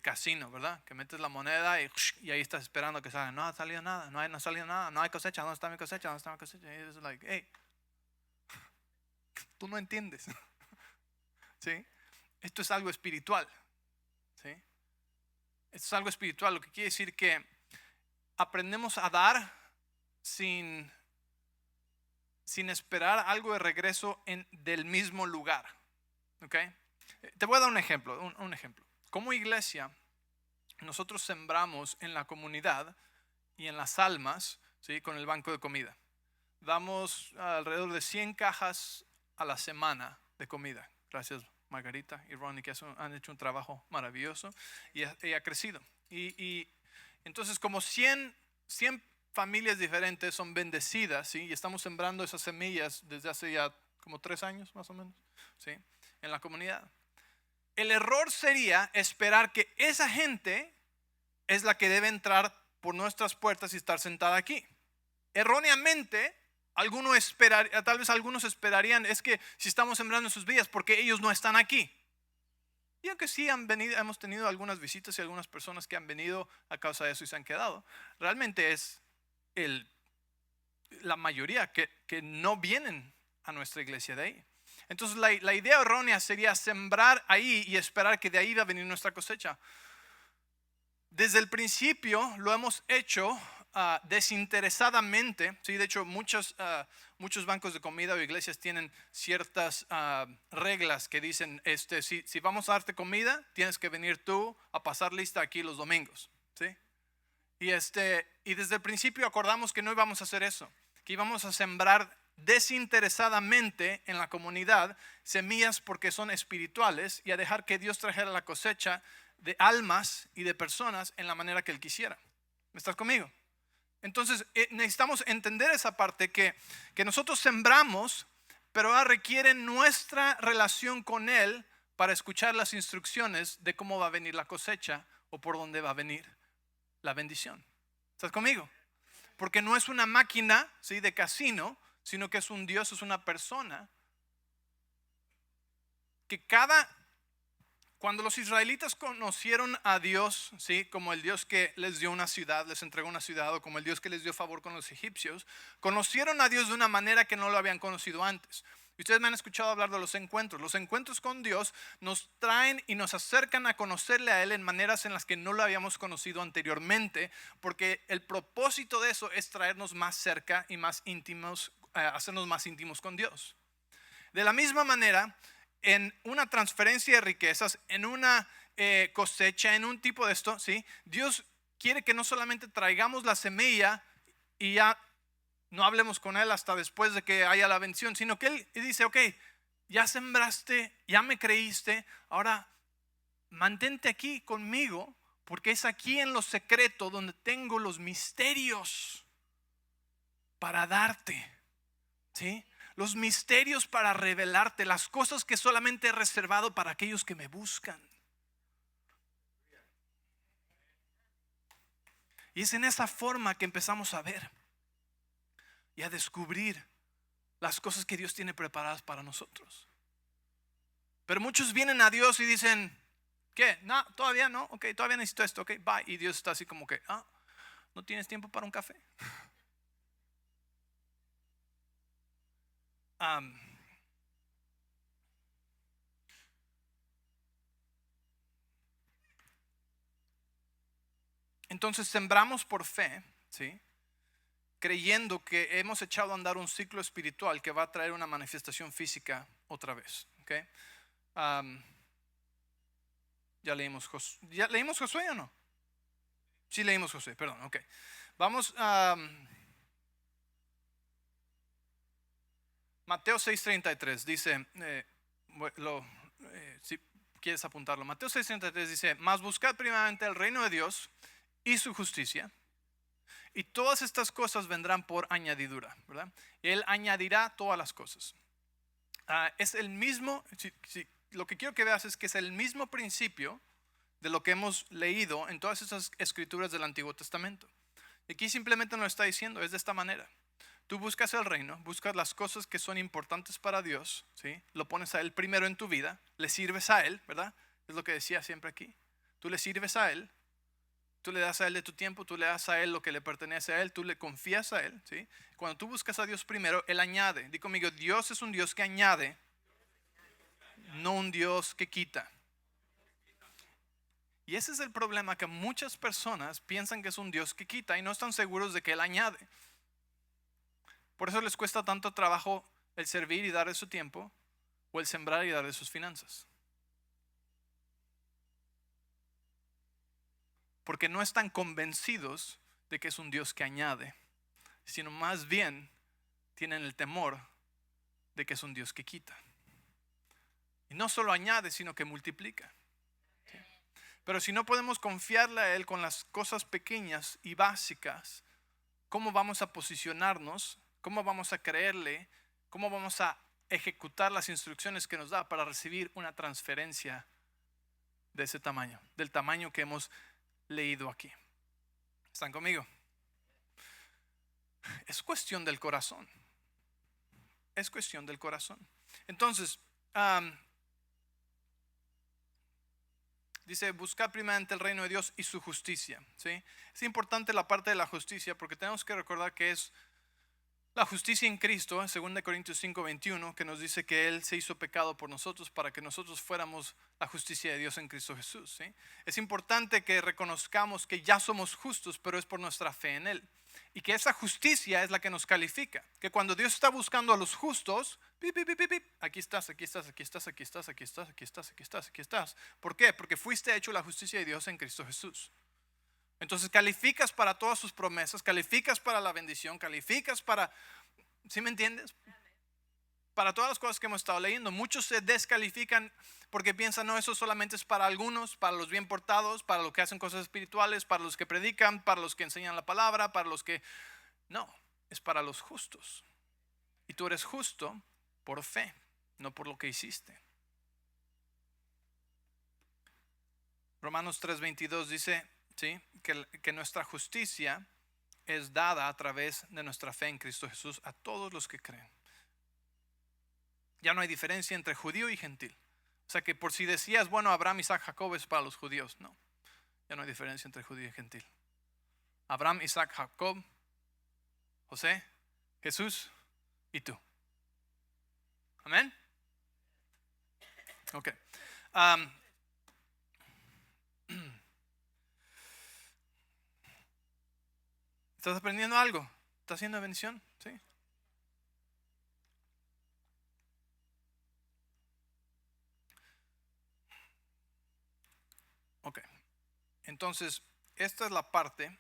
casino, ¿verdad? Que metes la moneda y ahí estás esperando que salga. No ha salido nada, no ha salido nada, no hay cosecha, ¿dónde está mi cosecha? ¿Dónde está mi cosecha? Y es like, hey, tú no entiendes. ¿Sí? Esto es algo espiritual. ¿Sí? Esto es algo espiritual, lo que quiere decir que aprendemos a dar sin esperar algo de regreso del mismo lugar. ¿Okay? Te voy a dar un ejemplo. Un ejemplo. Como iglesia, nosotros sembramos en la comunidad y en las almas, ¿sí? Con el banco de comida. Damos alrededor de 100 cajas a la semana de comida. Gracias, Margarita y Ronnie, que han hecho un trabajo maravilloso y ha crecido. Y entonces como 100 familias diferentes son bendecidas, ¿sí? Y estamos sembrando esas semillas desde hace ya como 3 años más o menos, ¿sí? En la comunidad. El error sería esperar que esa gente es la que debe entrar por nuestras puertas y estar sentada aquí. Erróneamente, tal vez algunos esperarían, es que si estamos sembrando en sus vidas, porque ellos no están aquí. Y aunque sí hemos tenido algunas visitas y algunas personas que han venido a causa de eso y se han quedado, realmente es la mayoría que no vienen a nuestra iglesia de ahí. Entonces la idea errónea sería sembrar ahí y esperar que de ahí va a venir nuestra cosecha. Desde el principio lo hemos hecho desinteresadamente, ¿sí? De hecho muchos bancos de comida o iglesias tienen ciertas reglas que dicen, si vamos a darte comida, tienes que venir tú a pasar lista aquí los domingos, ¿sí? Y desde el principio acordamos que no íbamos a hacer eso, que íbamos a sembrar desinteresadamente en la comunidad semillas porque son espirituales y a dejar que Dios trajera la cosecha de almas y de personas en la manera que Él quisiera. ¿Me estás conmigo? Entonces necesitamos entender esa parte que nosotros sembramos, pero ahora requiere nuestra relación con Él para escuchar las instrucciones de cómo va a venir la cosecha o por dónde va a venir la bendición. ¿Estás conmigo? Porque no es una máquina, ¿sí?, de casino, sino que es un Dios, es una persona que cuando los israelitas conocieron a Dios, ¿sí?, como el Dios que les dio una ciudad, les entregó una ciudad, o como el Dios que les dio favor con los egipcios, conocieron a Dios de una manera que no lo habían conocido antes. Y ustedes me han escuchado hablar de los encuentros. Los encuentros con Dios nos traen y nos acercan a conocerle a Él en maneras en las que no lo habíamos conocido anteriormente, porque el propósito de eso es traernos más cerca y más íntimos, hacernos más íntimos con Dios. De la misma manera, en una transferencia de riquezas, en una cosecha, en un tipo de esto, ¿sí?, Dios quiere que no solamente traigamos la semilla y ya no hablemos con Él hasta después de que haya la bendición, sino que Él dice, ok, ya sembraste, ya me creíste, ahora mantente aquí conmigo, porque es aquí en lo secreto donde tengo los misterios para darte, ¿sí? Los misterios para revelarte, las cosas que solamente he reservado para aquellos que me buscan. Y es en esa forma que empezamos a ver y a descubrir las cosas que Dios tiene preparadas para nosotros. Pero muchos vienen a Dios y dicen, ¿qué? No, todavía no, ok, todavía necesito esto, ok, bye. Y Dios está así como que, ¿no tienes tiempo para un café? Entonces sembramos por fe, ¿sí?, creyendo que hemos echado a andar un ciclo espiritual que va a traer una manifestación física otra vez, ¿okay? ¿Ya leímos Josué o no? Sí leímos Josué, perdón, ok. Vamos a Mateo 6:33, dice, si quieres apuntarlo, Mateo 6:33 dice, mas buscad primeramente el reino de Dios y su justicia, y todas estas cosas vendrán por añadidura, ¿verdad? Él añadirá todas las cosas. Es el mismo, lo que quiero que veas es que es el mismo principio de lo que hemos leído en todas esas escrituras del Antiguo Testamento. Y aquí simplemente nos está diciendo, es de esta manera. Tú buscas el reino, buscas las cosas que son importantes para Dios, ¿sí? Lo pones a Él primero en tu vida, le sirves a Él, ¿verdad? Es lo que decía siempre aquí. Tú le sirves a Él. Tú le das a Él de tu tiempo, tú le das a Él lo que le pertenece a Él, tú le confías a Él, ¿sí? Cuando tú buscas a Dios primero, Él añade. Di conmigo, Dios es un Dios que añade, no un Dios que quita. Y ese es el problema, que muchas personas piensan que es un Dios que quita y no están seguros de que Él añade. Por eso les cuesta tanto trabajo el servir y dar de su tiempo, o el sembrar y dar de sus finanzas. Porque no están convencidos de que es un Dios que añade, sino más bien tienen el temor de que es un Dios que quita. Y no solo añade, sino que multiplica. ¿Sí? Pero si no podemos confiarle a Él con las cosas pequeñas y básicas, ¿cómo vamos a posicionarnos? ¿Cómo vamos a creerle? ¿Cómo vamos a ejecutar las instrucciones que nos da para recibir una transferencia de ese tamaño, del tamaño que hemos leído aquí? ¿Están conmigo? Es cuestión del corazón. Es cuestión del corazón. Entonces, dice, buscar primeramente el reino de Dios y su justicia. ¿Sí? Es importante la parte de la justicia porque tenemos que recordar que es la justicia en Cristo, en 2 Corintios 5:21, que nos dice que Él se hizo pecado por nosotros para que nosotros fuéramos la justicia de Dios en Cristo Jesús. ¿Sí? Es importante que reconozcamos que ya somos justos, pero es por nuestra fe en Él. Y que esa justicia es la que nos califica. Que cuando Dios está buscando a los justos, aquí estás, aquí estás, aquí estás, aquí estás, aquí estás, aquí estás, aquí estás, aquí estás. ¿Por qué? Porque fuiste hecho la justicia de Dios en Cristo Jesús. Entonces calificas para todas sus promesas, calificas para la bendición, calificas para, ¿sí me entiendes? Para todas las cosas que hemos estado leyendo. Muchos se descalifican porque piensan, no, eso solamente es para algunos, para los bien portados, para los que hacen cosas espirituales, para los que predican, para los que enseñan la palabra, para los que... No, es para los justos. Y tú eres justo por fe, no por lo que hiciste. Romanos 3:22 dice, ¿sí?, que nuestra justicia es dada a través de nuestra fe en Cristo Jesús a todos los que creen. Ya no hay diferencia entre judío y gentil. O sea que por si decías, bueno, Abraham, Isaac, Jacob es para los judíos. No, ya no hay diferencia entre judío y gentil. Abraham, Isaac, Jacob, José, Jesús y tú. Amén. Ok. ¿Estás aprendiendo algo? ¿Estás haciendo bendición? Sí. Ok. Entonces, esta es la parte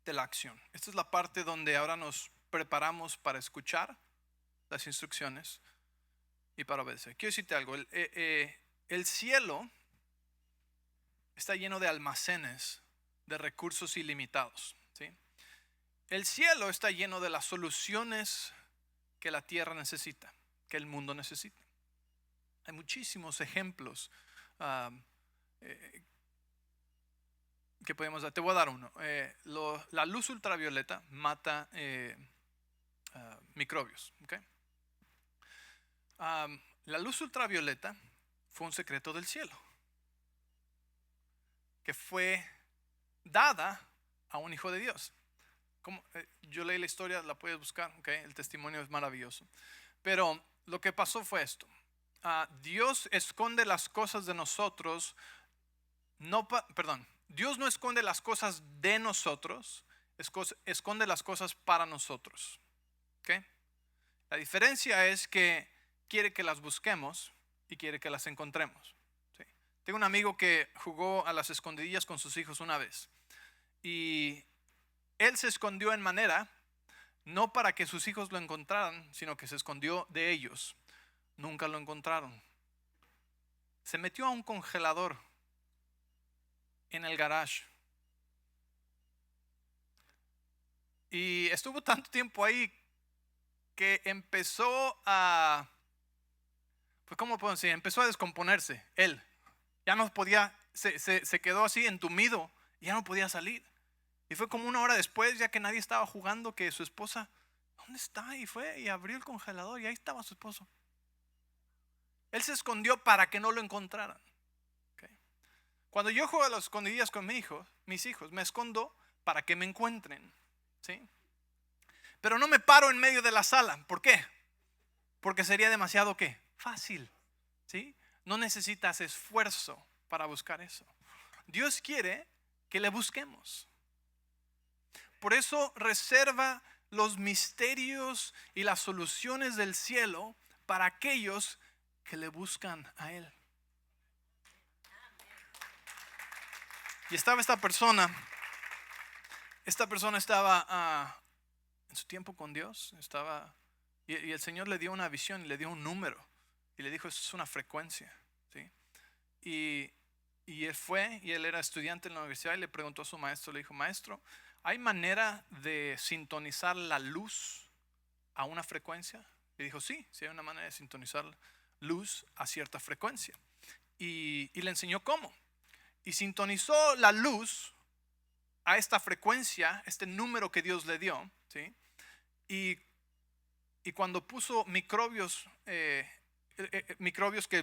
de la acción. Esta es la parte donde ahora nos preparamos para escuchar las instrucciones y para obedecer. Quiero decirte algo. El cielo está lleno de almacenes de recursos ilimitados. ¿Sí? El cielo está lleno de las soluciones que la tierra necesita, que el mundo necesita. Hay muchísimos ejemplos que podemos dar. Te voy a dar uno. La luz ultravioleta mata microbios. ¿Okay? La luz ultravioleta fue un secreto del cielo que fue dada a un hijo de Dios. Yo leí la historia, la puedes buscar, ¿okay? El testimonio es maravilloso. Pero lo que pasó fue esto. Dios esconde las cosas de nosotros, Dios no esconde las cosas de nosotros, esconde las cosas para nosotros. ¿Okay? La diferencia es que quiere que las busquemos y quiere que las encontremos. ¿Sí? Tengo un amigo que jugó a las escondidillas con sus hijos una vez. Y él se escondió en manera, no para que sus hijos lo encontraran, sino que se escondió de ellos. Nunca lo encontraron. Se metió a un congelador en el garage. Y estuvo tanto tiempo ahí que empezó a, pues ¿cómo puedo decir? Empezó a descomponerse él. Ya no podía, se quedó así entumido, ya no podía salir. Y fue como una hora después, ya que nadie estaba jugando, que su esposa, ¿dónde está? Y fue y abrió el congelador y ahí estaba su esposo. Él se escondió para que no lo encontraran. ¿Okay? Cuando yo juego a las escondidillas con mis hijos, me escondo para que me encuentren. ¿Sí? Pero no me paro en medio de la sala. ¿Por qué? Porque sería demasiado ¿qué? Fácil. ¿Sí? No necesitas esfuerzo para buscar eso. Dios quiere que le busquemos. Por eso reserva los misterios y las soluciones del cielo para aquellos que le buscan a Él. Y estaba esta persona estaba en su tiempo con Dios, y el Señor le dio una visión y le dio un número Y le dijo, eso es una frecuencia, ¿sí? Y él fue, y él era estudiante en la universidad, y le preguntó a su maestro, le dijo, maestro, ¿hay manera de sintonizar la luz a una frecuencia? Le dijo, sí, sí hay una manera de sintonizar luz a cierta frecuencia. Y le enseñó cómo. Y sintonizó la luz a esta frecuencia, este número que Dios le dio, ¿sí? Y cuando puso microbios, microbios que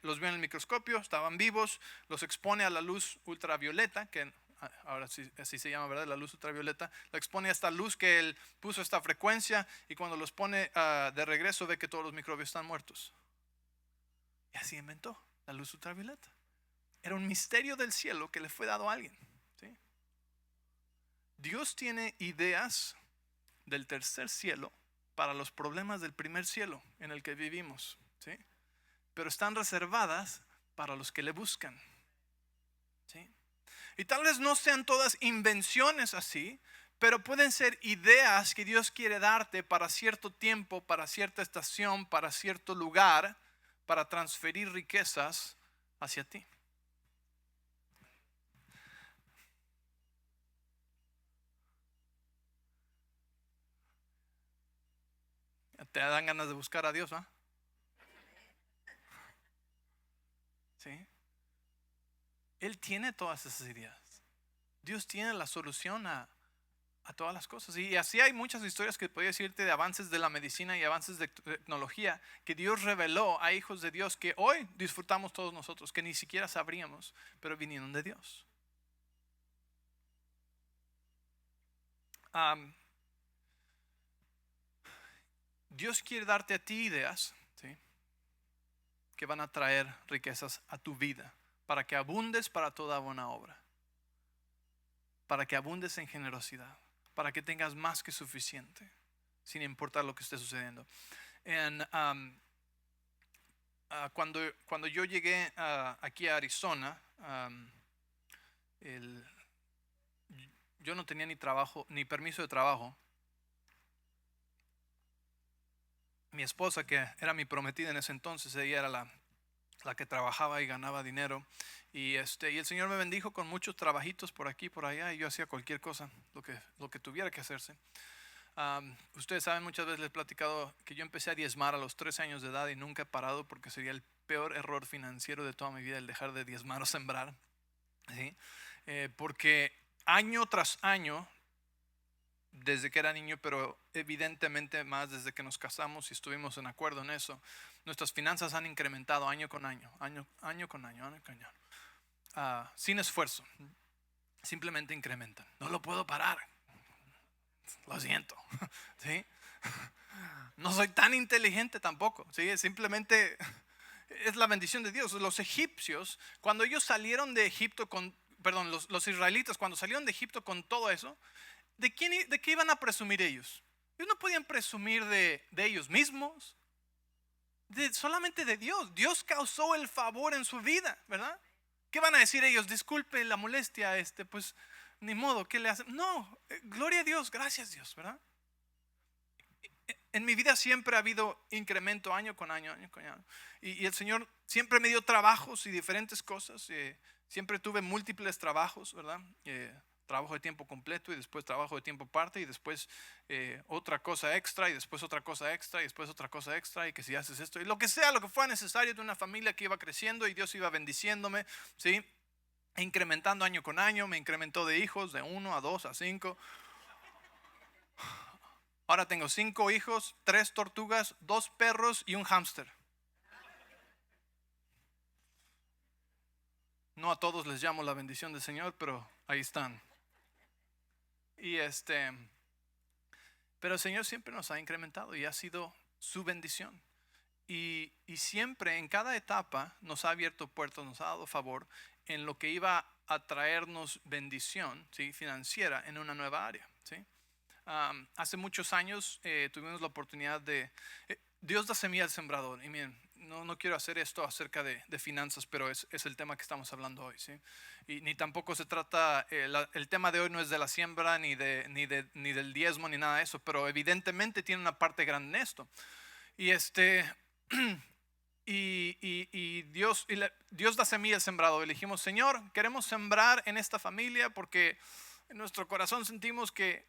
los vio en el microscopio, estaban vivos, los expone a la luz ultravioleta, que ahora sí, así se llama, ¿verdad? La luz ultravioleta, la expone a esta luz que él puso, esta frecuencia, y cuando los pone de regreso ve que todos los microbios están muertos. Y así inventó la luz ultravioleta. Era un misterio del cielo que le fue dado a alguien, ¿sí? Dios tiene ideas del tercer cielo para los problemas del primer cielo en el que vivimos, ¿sí? Pero están reservadas para los que le buscan, ¿sí? Y tal vez no sean todas invenciones así, pero pueden ser ideas que Dios quiere darte para cierto tiempo, para cierta estación, para cierto lugar, para transferir riquezas hacia ti. Te dan ganas de buscar a Dios, ¿ah? ¿Sí? Él tiene todas esas ideas. Dios tiene la solución a todas las cosas. Y así hay muchas historias que podría decirte de avances de la medicina y avances de tecnología que Dios reveló a hijos de Dios que hoy disfrutamos todos nosotros, que ni siquiera sabríamos, pero vinieron de Dios. Dios quiere darte a ti ideas, ¿sí?, que van a traer riquezas a tu vida, para que abundes para toda buena obra, para que abundes en generosidad, para que tengas más que suficiente, sin importar lo que esté sucediendo. Cuando yo llegué aquí a Arizona, yo no tenía ni trabajo, ni permiso de trabajo. Mi esposa, que era mi prometida en ese entonces, ella era la que trabajaba y ganaba dinero. Y el Señor me bendijo con muchos trabajitos por aquí, por allá, y yo hacía cualquier cosa, lo que tuviera que hacerse. Ustedes saben, muchas veces les he platicado que yo empecé a diezmar a los 13 años de edad y nunca he parado, porque sería el peor error financiero de toda mi vida el dejar de diezmar o sembrar, ¿sí? Porque año tras año, desde que era niño, pero evidentemente más desde que nos casamos y estuvimos en acuerdo en eso, nuestras finanzas han incrementado año con año, año con año, sin esfuerzo, simplemente incrementan. No lo puedo parar, lo siento, ¿sí? No soy tan inteligente tampoco, ¿sí? Simplemente es la bendición de Dios. Los egipcios, cuando ellos salieron de Egipto los israelitas, cuando salieron de Egipto con todo eso, ¿de qué iban a presumir ellos? Ellos no podían presumir de ellos mismos, solamente de Dios. Dios causó el favor en su vida, ¿verdad? ¿Qué van a decir ellos? Disculpe la molestia, pues ni modo, ¿qué le hacen? No, gloria a Dios, gracias Dios, ¿verdad? En mi vida siempre ha habido incremento año con año, año con año. Y el Señor siempre me dio trabajos y diferentes cosas. Siempre tuve múltiples trabajos, ¿verdad? Trabajo de tiempo completo y después trabajo de tiempo parte y después otra cosa extra y después otra cosa extra y después otra cosa extra, y que si haces esto y lo que sea, lo que fuera necesario, de una familia que iba creciendo y Dios iba bendiciéndome, ¿sí? Incrementando año con año. Me incrementó de hijos de 1 a 2 a 5. Ahora tengo 5 hijos, 3 tortugas, 2 perros y un hámster. No a todos les llamo la bendición del Señor, pero ahí están. Pero el Señor siempre nos ha incrementado y ha sido su bendición. Y siempre, en cada etapa, nos ha abierto puertas, nos ha dado favor en lo que iba a traernos bendición, ¿sí?, financiera en una nueva área, ¿sí? Hace muchos años tuvimos la oportunidad Dios da semilla al sembrador. Y miren, no quiero hacer esto acerca de finanzas, pero es el tema que estamos hablando hoy, ¿sí? Y ni tampoco se trata, el tema de hoy no es de la siembra, ni del diezmo, ni nada de eso, pero evidentemente tiene una parte grande en esto. Y y Dios da semilla al sembrado. Y le dijimos, Señor, queremos sembrar en esta familia porque en nuestro corazón sentimos que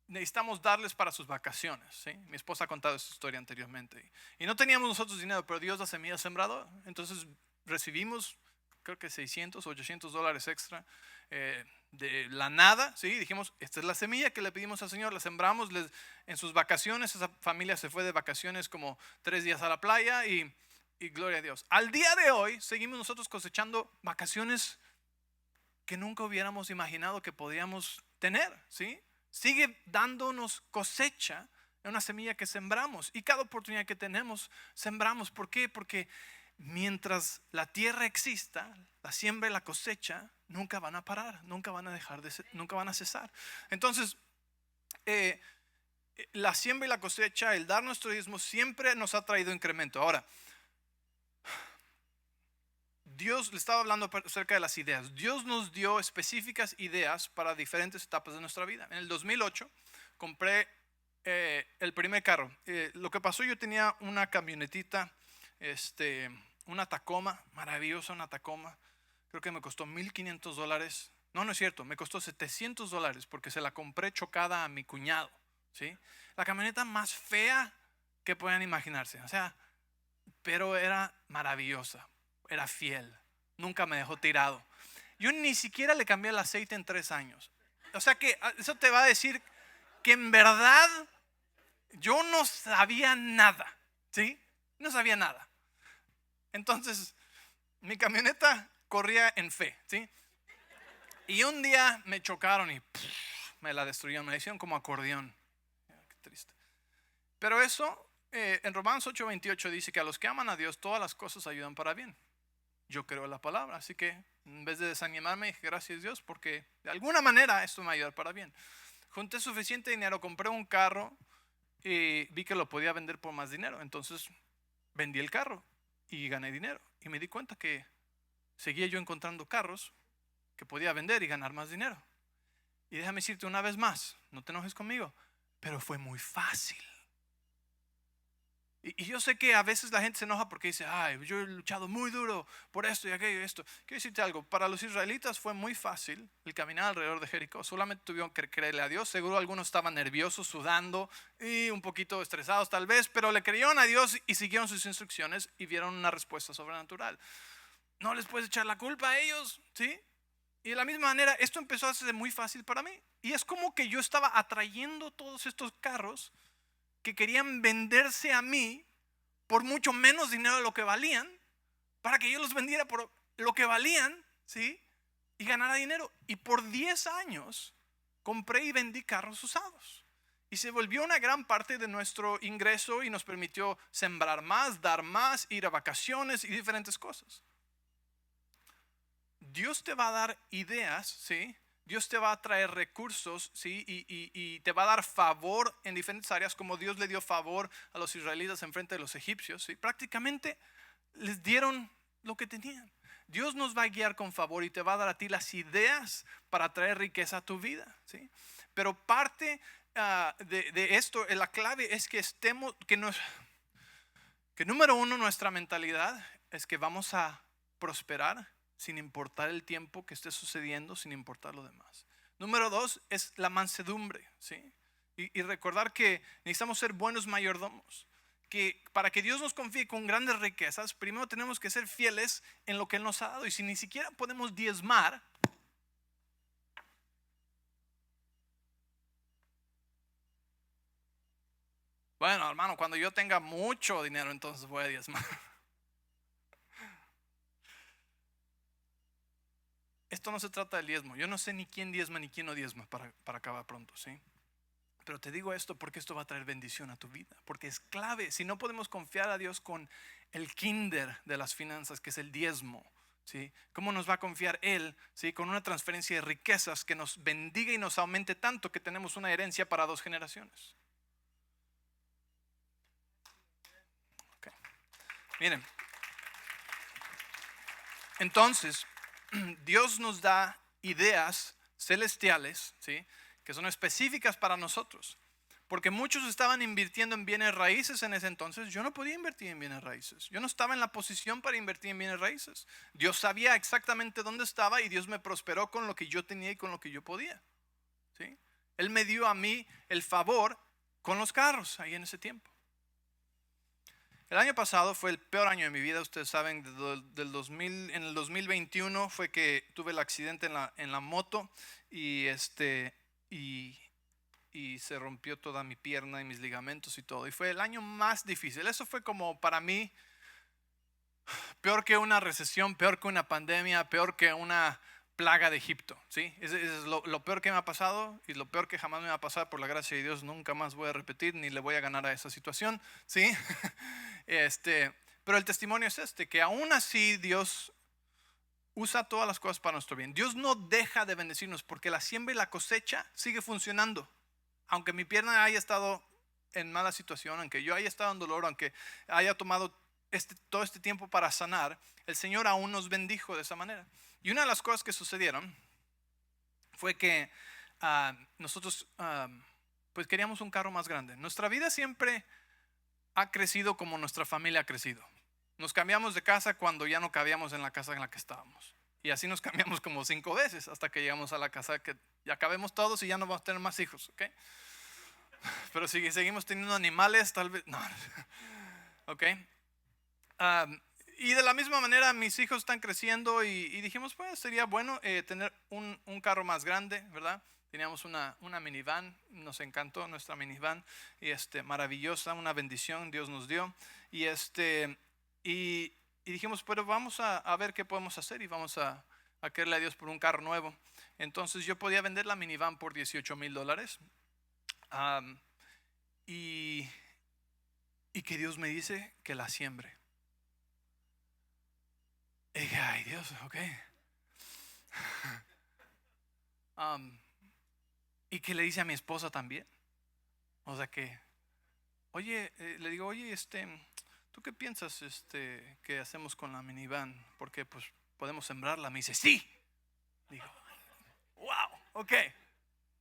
necesitamos darles para sus vacaciones, ¿sí? Mi esposa ha contado esta historia anteriormente. Y no teníamos nosotros dinero, pero Dios da semilla al sembrador. Entonces recibimos, creo que $600 o $800 extra de la nada, ¿sí? Dijimos, esta es la semilla que le pedimos al Señor, la sembramos en sus vacaciones. Esa familia se fue de vacaciones como 3 días a la playa y gloria a Dios. Al día de hoy seguimos nosotros cosechando vacaciones que nunca hubiéramos imaginado que podíamos tener, ¿sí? Sigue dándonos cosecha en una semilla que sembramos, y cada oportunidad que tenemos sembramos. ¿Por qué? Porque mientras la tierra exista, la siembra y la cosecha nunca van a parar, nunca van a dejar nunca van a cesar. Entonces la siembra y la cosecha, el dar nuestro diezmo, siempre nos ha traído incremento. Ahora, Dios, le estaba hablando acerca de las ideas. Dios nos dio específicas ideas para diferentes etapas de nuestra vida. En el 2008 compré el primer carro. Lo que pasó, yo tenía una camionetita, una Tacoma, maravillosa, una Tacoma. Creo que me costó $1,500. No es cierto, me costó $700 porque se la compré chocada a mi cuñado, ¿sí? La camioneta más fea que puedan imaginarse, o sea, pero era maravillosa. Era fiel, nunca me dejó tirado. Yo ni siquiera le cambié el aceite en 3 años. O sea que eso te va a decir que en verdad yo no sabía nada, ¿sí? No sabía nada. Entonces mi camioneta corría en fe, ¿sí? Y un día me chocaron y me la destruyeron, me la hicieron como acordeón. Qué triste. Pero eso, en Romanos 8:28 dice que a los que aman a Dios todas las cosas ayudan para bien. Yo creo en la palabra, así que en vez de desanimarme, dije gracias Dios, porque de alguna manera esto me va a ayudar para bien. Junté suficiente dinero, compré un carro y vi que lo podía vender por más dinero. Entonces vendí el carro y gané dinero. Y me di cuenta que seguía yo encontrando carros que podía vender y ganar más dinero. Y déjame decirte una vez más, no te enojes conmigo, pero fue muy fácil. Y yo sé que a veces la gente se enoja porque dice, ay, yo he luchado muy duro por esto y aquello y esto. Quiero decirte algo, para los israelitas fue muy fácil el caminar alrededor de Jericó. Solamente tuvieron que creerle a Dios. Seguro algunos estaban nerviosos, sudando y un poquito estresados tal vez, pero le creyeron a Dios y siguieron sus instrucciones y vieron una respuesta sobrenatural. No les puedes echar la culpa a ellos, ¿sí? Y de la misma manera, esto empezó a ser muy fácil para mí. Y es como que yo estaba atrayendo todos estos carros que querían venderse a mí por mucho menos dinero de lo que valían, para que yo los vendiera por lo que valían, ¿sí? Y ganara dinero. Y por 10 años compré y vendí carros usados. Y se volvió una gran parte de nuestro ingreso y nos permitió sembrar más, dar más, ir a vacaciones y diferentes cosas. Dios te va a dar ideas, ¿sí? Dios te va a traer recursos, ¿sí? Y te va a dar favor en diferentes áreas, como Dios le dio favor a los israelitas en frente de los egipcios, ¿sí? Prácticamente les dieron lo que tenían. Dios nos va a guiar con favor y te va a dar a ti las ideas para traer riqueza a tu vida, ¿sí? Pero parte de esto, la clave es que que número uno, nuestra mentalidad es que vamos a prosperar sin importar el tiempo que esté sucediendo, sin importar lo demás. Número 2 es la mansedumbre, ¿sí? Y recordar que necesitamos ser buenos mayordomos. Que para que Dios nos confíe con grandes riquezas, primero tenemos que ser fieles en lo que Él nos ha dado. Y si ni siquiera podemos diezmar, bueno, hermano, cuando yo tenga mucho dinero, entonces voy a diezmar. Esto no se trata del diezmo. Yo no sé ni quién diezma ni quién no diezma para acabar pronto, ¿sí? Pero te digo esto porque esto va a traer bendición a tu vida. Porque es clave. Si no podemos confiar a Dios con el kinder de las finanzas, que es el diezmo, ¿sí? ¿Cómo nos va a confiar Él, ¿sí? Con una transferencia de riquezas que nos bendiga y nos aumente tanto que tenemos una herencia para 2 generaciones? Okay. Miren. Entonces, Dios nos da ideas celestiales, ¿sí? Que son específicas para nosotros. porque muchos estaban invirtiendo en bienes raíces en ese entonces. Yo no podía invertir en bienes raíces. Yo no estaba en la posición para invertir en bienes raíces. Dios sabía exactamente dónde estaba y Dios me prosperó con lo que yo tenía y con lo que yo podía. ¿Sí? Él me dio a mí el favor con los carros ahí en ese tiempo. El año pasado fue el peor año de mi vida. Ustedes saben, del 2000, en el 2021 fue que tuve el accidente en la moto y y se rompió toda mi pierna y mis ligamentos y todo. Y fue el año más difícil. Eso fue como para mí peor que una recesión, peor que una pandemia, peor que una plaga de Egipto. ¿Sí? Es lo peor que me ha pasado y lo peor que jamás me va a pasar. Por la gracia de Dios nunca más voy a repetir ni le voy a ganar a esa situación. ¿Sí? Pero el testimonio es que aún así Dios usa todas las cosas para nuestro bien. Dios no deja de bendecirnos porque la siembra y la cosecha sigue funcionando. Aunque mi pierna haya estado en mala situación, aunque yo haya estado en dolor, aunque haya tomado todo este tiempo para sanar, el Señor aún nos bendijo de esa manera. Y una de las cosas que sucedieron fue que nosotros pues queríamos un carro más grande. Nuestra vida siempre ha crecido como nuestra familia ha crecido. Nos cambiamos de casa cuando ya no cabíamos en la casa en la que estábamos. Y así nos cambiamos como 5 veces hasta que llegamos a la casa que ya cabemos todos y ya no vamos a tener más hijos, ¿ok? Pero si seguimos teniendo animales, tal vez no. ¿Ok? Y de la misma manera mis hijos están creciendo y dijimos, pues sería bueno tener un carro más grande, ¿verdad? Teníamos una minivan, nos encantó nuestra minivan y maravillosa, una bendición Dios nos dio y y dijimos, pero vamos a ver qué podemos hacer y vamos a creerle a Dios por un carro nuevo. Entonces yo podía vender la minivan por $18,000 y que Dios me dice que la siembre. Y dije, ay Dios, ok. Y que le dice a mi esposa también. O sea que, oye, le digo, oye, ¿tú qué piensas que hacemos con la minivan? Porque pues podemos sembrarla. Me dice, sí. Digo, wow, ok.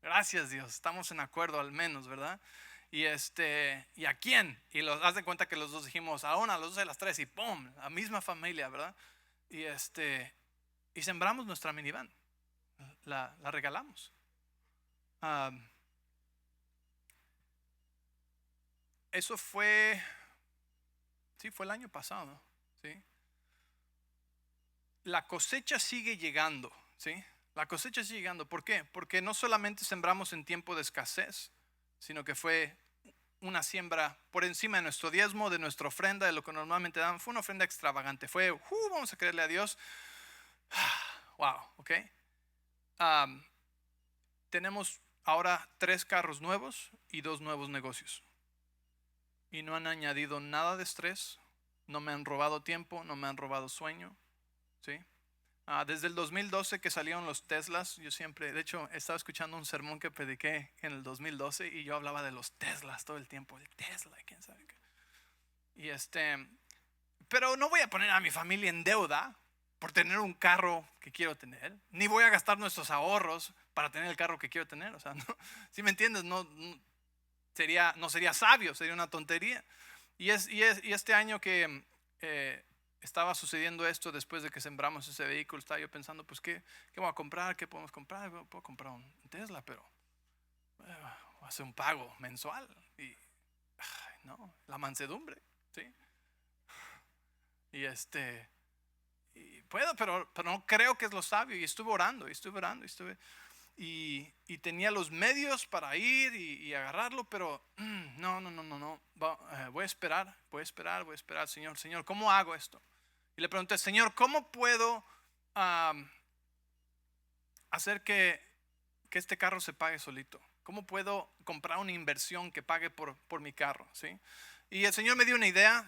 Gracias Dios, estamos en acuerdo al menos, ¿verdad? Y ¿y a quién? Y haz de cuenta que los dos dijimos a una, a las dos, a las tres y ¡pum! La misma familia, ¿verdad? Y y sembramos nuestra minivan. La regalamos. Eso fue, sí, fue el año pasado, ¿sí? La cosecha sigue llegando, ¿sí? La cosecha sigue llegando. ¿Por qué? Porque no solamente sembramos en tiempo de escasez, sino que fue una siembra por encima de nuestro diezmo, de nuestra ofrenda, de lo que normalmente dan. Fue una ofrenda extravagante. Fue, vamos a creerle a Dios. Wow, ok. Tenemos ahora 3 carros nuevos y 2 nuevos negocios. Y no han añadido nada de estrés, no me han robado tiempo, no me han robado sueño, ¿sí? Desde el 2012 que salieron los Teslas, yo siempre, de hecho, estaba escuchando un sermón que prediqué en el 2012 y yo hablaba de los Teslas todo el tiempo, el Tesla, quién sabe qué. Y pero no voy a poner a mi familia en deuda por tener un carro que quiero tener, ni voy a gastar nuestros ahorros para tener el carro que quiero tener, o sea, no, si me entiendes, no sería sabio, sería una tontería. Y este año que estaba sucediendo esto después de que sembramos ese vehículo, estaba yo pensando, pues, ¿qué voy a comprar? ¿Qué podemos comprar? Puedo comprar un Tesla, pero voy a hacer un pago mensual. Y, no, la mansedumbre, ¿sí? Y y puedo, pero no creo que es lo sabio. Y estuve orando, y tenía los medios para ir y agarrarlo, pero no. Voy a esperar, Señor, ¿cómo hago esto? Y le pregunté, Señor, ¿cómo puedo hacer que este carro se pague solito? ¿Cómo puedo comprar una inversión que pague por mi carro? ¿Sí? Y el Señor me dio una idea.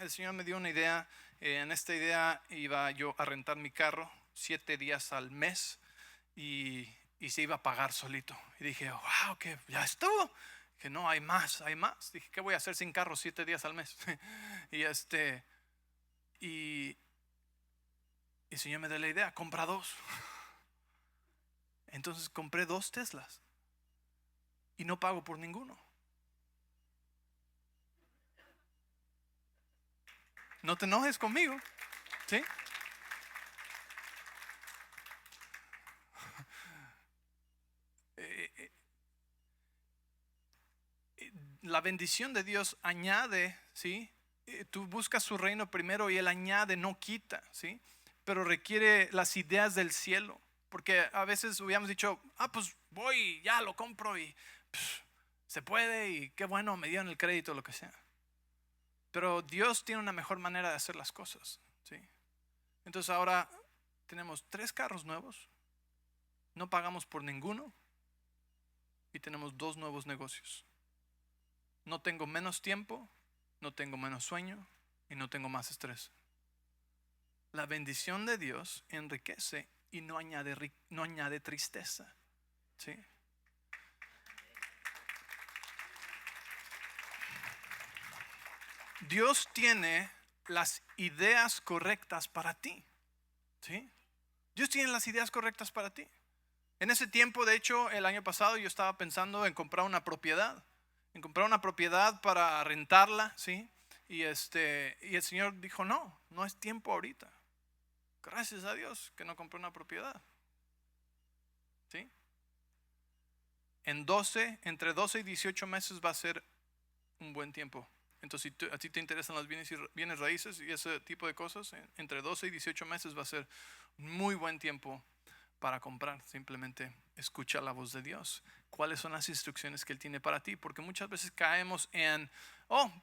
En esta idea iba yo a rentar mi carro 7 días al mes y se iba a pagar solito. Y dije, wow, que ya estuvo. Que no, hay más. Dije, ¿qué voy a hacer sin carro 7 días al mes? y y el Señor me dio la idea, compra 2. Entonces compré 2 Teslas y no pago por ninguno. No te enojes conmigo, ¿sí? Eh, eh, la bendición de Dios añade, ¿sí? Tú buscas su reino primero y Él añade, no quita, ¿sí? Pero requiere las ideas del cielo. Porque a veces hubiéramos dicho, pues voy, ya lo compro y se puede y qué bueno, me dieron el crédito, lo que sea. Pero Dios tiene una mejor manera de hacer las cosas, ¿sí? Entonces ahora tenemos 3 carros nuevos, no pagamos por ninguno y tenemos 2 nuevos negocios. No tengo menos tiempo, no tengo menos sueño y no tengo más estrés. La bendición de Dios enriquece y no añade tristeza, ¿sí? Dios tiene las ideas correctas para ti, ¿sí? Dios tiene las ideas correctas para ti. En ese tiempo, de hecho, el año pasado yo estaba pensando en comprar una propiedad, para rentarla, ¿sí? Y el Señor dijo, no es tiempo ahorita. Gracias a Dios que no compré una propiedad, ¿sí? Entre 12 y 18 meses va a ser un buen tiempo. Entonces, si a ti te interesan los bienes raíces y ese tipo de cosas, entre 12 y 18 meses va a ser un muy buen tiempo para comprar. Simplemente escucha la voz de Dios. ¿Cuáles son las instrucciones que Él tiene para ti? Porque muchas veces caemos en,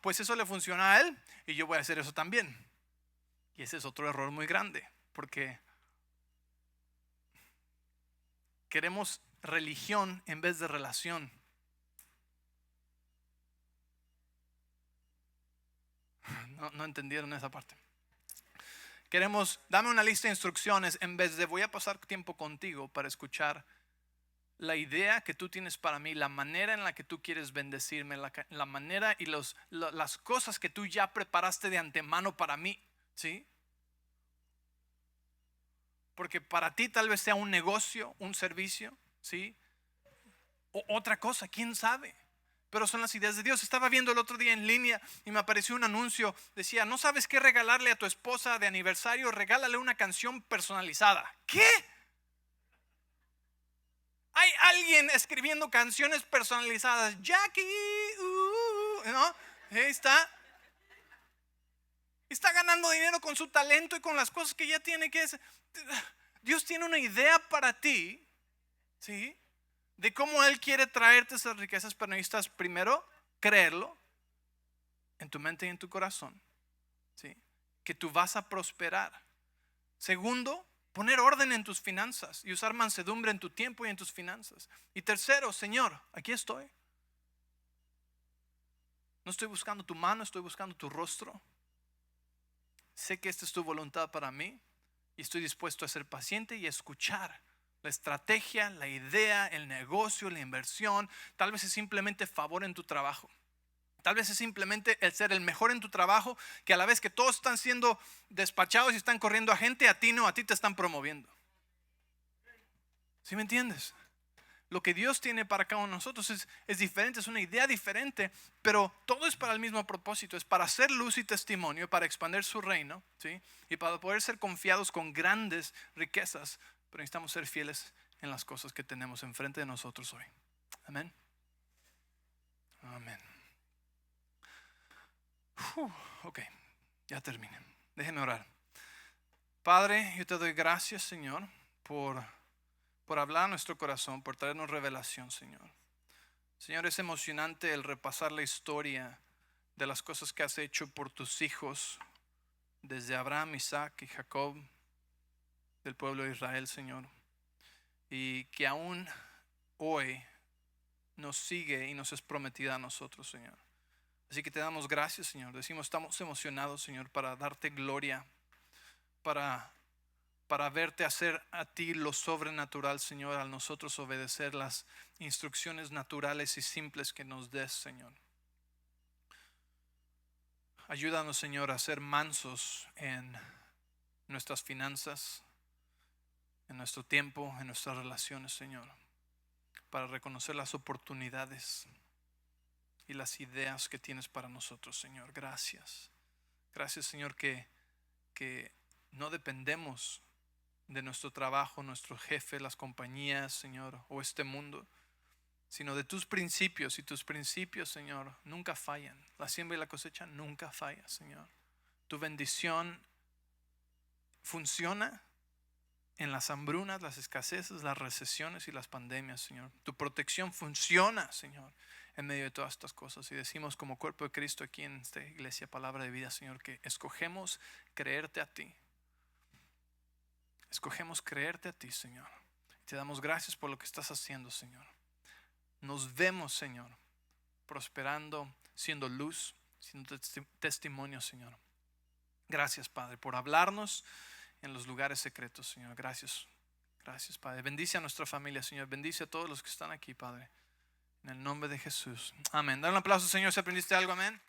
pues eso le funciona a Él y yo voy a hacer eso también. Y ese es otro error muy grande, porque queremos religión en vez de relación. No entendieron esa parte. Dame una lista de instrucciones en vez de voy a pasar tiempo contigo para escuchar la idea que tú tienes para mí, la manera en la que tú quieres bendecirme, la manera y las cosas que tú ya preparaste de antemano para mí, ¿sí? Porque para ti tal vez sea un negocio, un servicio, ¿sí? O otra cosa, quién sabe. Pero son las ideas de Dios. Estaba viendo el otro día en línea y me apareció un anuncio. Decía, ¿no sabes qué regalarle a tu esposa de aniversario? Regálale una canción personalizada. ¿Qué? Hay alguien escribiendo canciones personalizadas. Jackie, ¿no? Está ganando dinero con su talento y con las cosas que ya tiene Dios tiene una idea para ti, ¿sí? De cómo Él quiere traerte esas riquezas, pero necesitas primero creerlo en tu mente y en tu corazón, ¿sí? Que tú vas a prosperar. Segundo, poner orden en tus finanzas y usar mansedumbre en tu tiempo y en tus finanzas. Y tercero, Señor, aquí estoy. No estoy buscando tu mano, estoy buscando tu rostro. Sé que esta es tu voluntad para mí y estoy dispuesto a ser paciente y a escuchar la estrategia, la idea, el negocio, la inversión. Tal vez es simplemente favor en tu trabajo. Tal vez es simplemente el ser el mejor en tu trabajo, que a la vez que todos están siendo despachados y están corriendo a gente, a ti no, a ti te están promoviendo. ¿Sí me entiendes? Lo que Dios tiene para cada uno de nosotros es diferente, es una idea diferente, pero todo es para el mismo propósito, es para hacer luz y testimonio, para expandir su reino, ¿sí? Y para poder ser confiados con grandes riquezas, pero necesitamos ser fieles en las cosas que tenemos enfrente de nosotros hoy. Amén. Amén. Ok, ya terminé. Déjeme orar. Padre, yo te doy gracias, Señor, por hablar a nuestro corazón, por traernos revelación, Señor. Señor, es emocionante el repasar la historia de las cosas que has hecho por tus hijos, desde Abraham, Isaac y Jacob, del pueblo de Israel, Señor. Y que aún hoy nos sigue y nos es prometida a nosotros, Señor. Así que te damos gracias, Señor. Decimos, estamos emocionados, Señor, para darte gloria, para verte hacer a ti lo sobrenatural, Señor, al nosotros obedecer las instrucciones naturales y simples que nos des, Señor. Ayúdanos, Señor, a ser mansos en nuestras finanzas, en nuestro tiempo, en nuestras relaciones, Señor, para reconocer las oportunidades y las ideas que tienes para nosotros, Señor. Gracias. Gracias, Señor, que no dependemos de nuestro trabajo, nuestro jefe, las compañías, Señor, o este mundo, sino de tus principios. Y tus principios, Señor, nunca fallan. La siembra y la cosecha nunca falla, Señor. Tu bendición funciona en las hambrunas, las escaseces, las recesiones y las pandemias, Señor. Tu protección funciona, Señor, en medio de todas estas cosas. Y decimos como cuerpo de Cristo aquí en esta iglesia, Palabra de Vida, Señor, que escogemos creerte a ti. Escogemos creerte a ti, Señor. Te damos gracias por lo que estás haciendo, Señor. Nos vemos, Señor, prosperando, siendo luz, siendo testimonio, Señor. Gracias, Padre, por hablarnos en los lugares secretos, Señor. Gracias. Gracias, Padre. Bendice a nuestra familia, Señor. Bendice a todos los que están aquí, Padre. En el nombre de Jesús. Amén. Dale un aplauso, Señor, si aprendiste algo. Amén.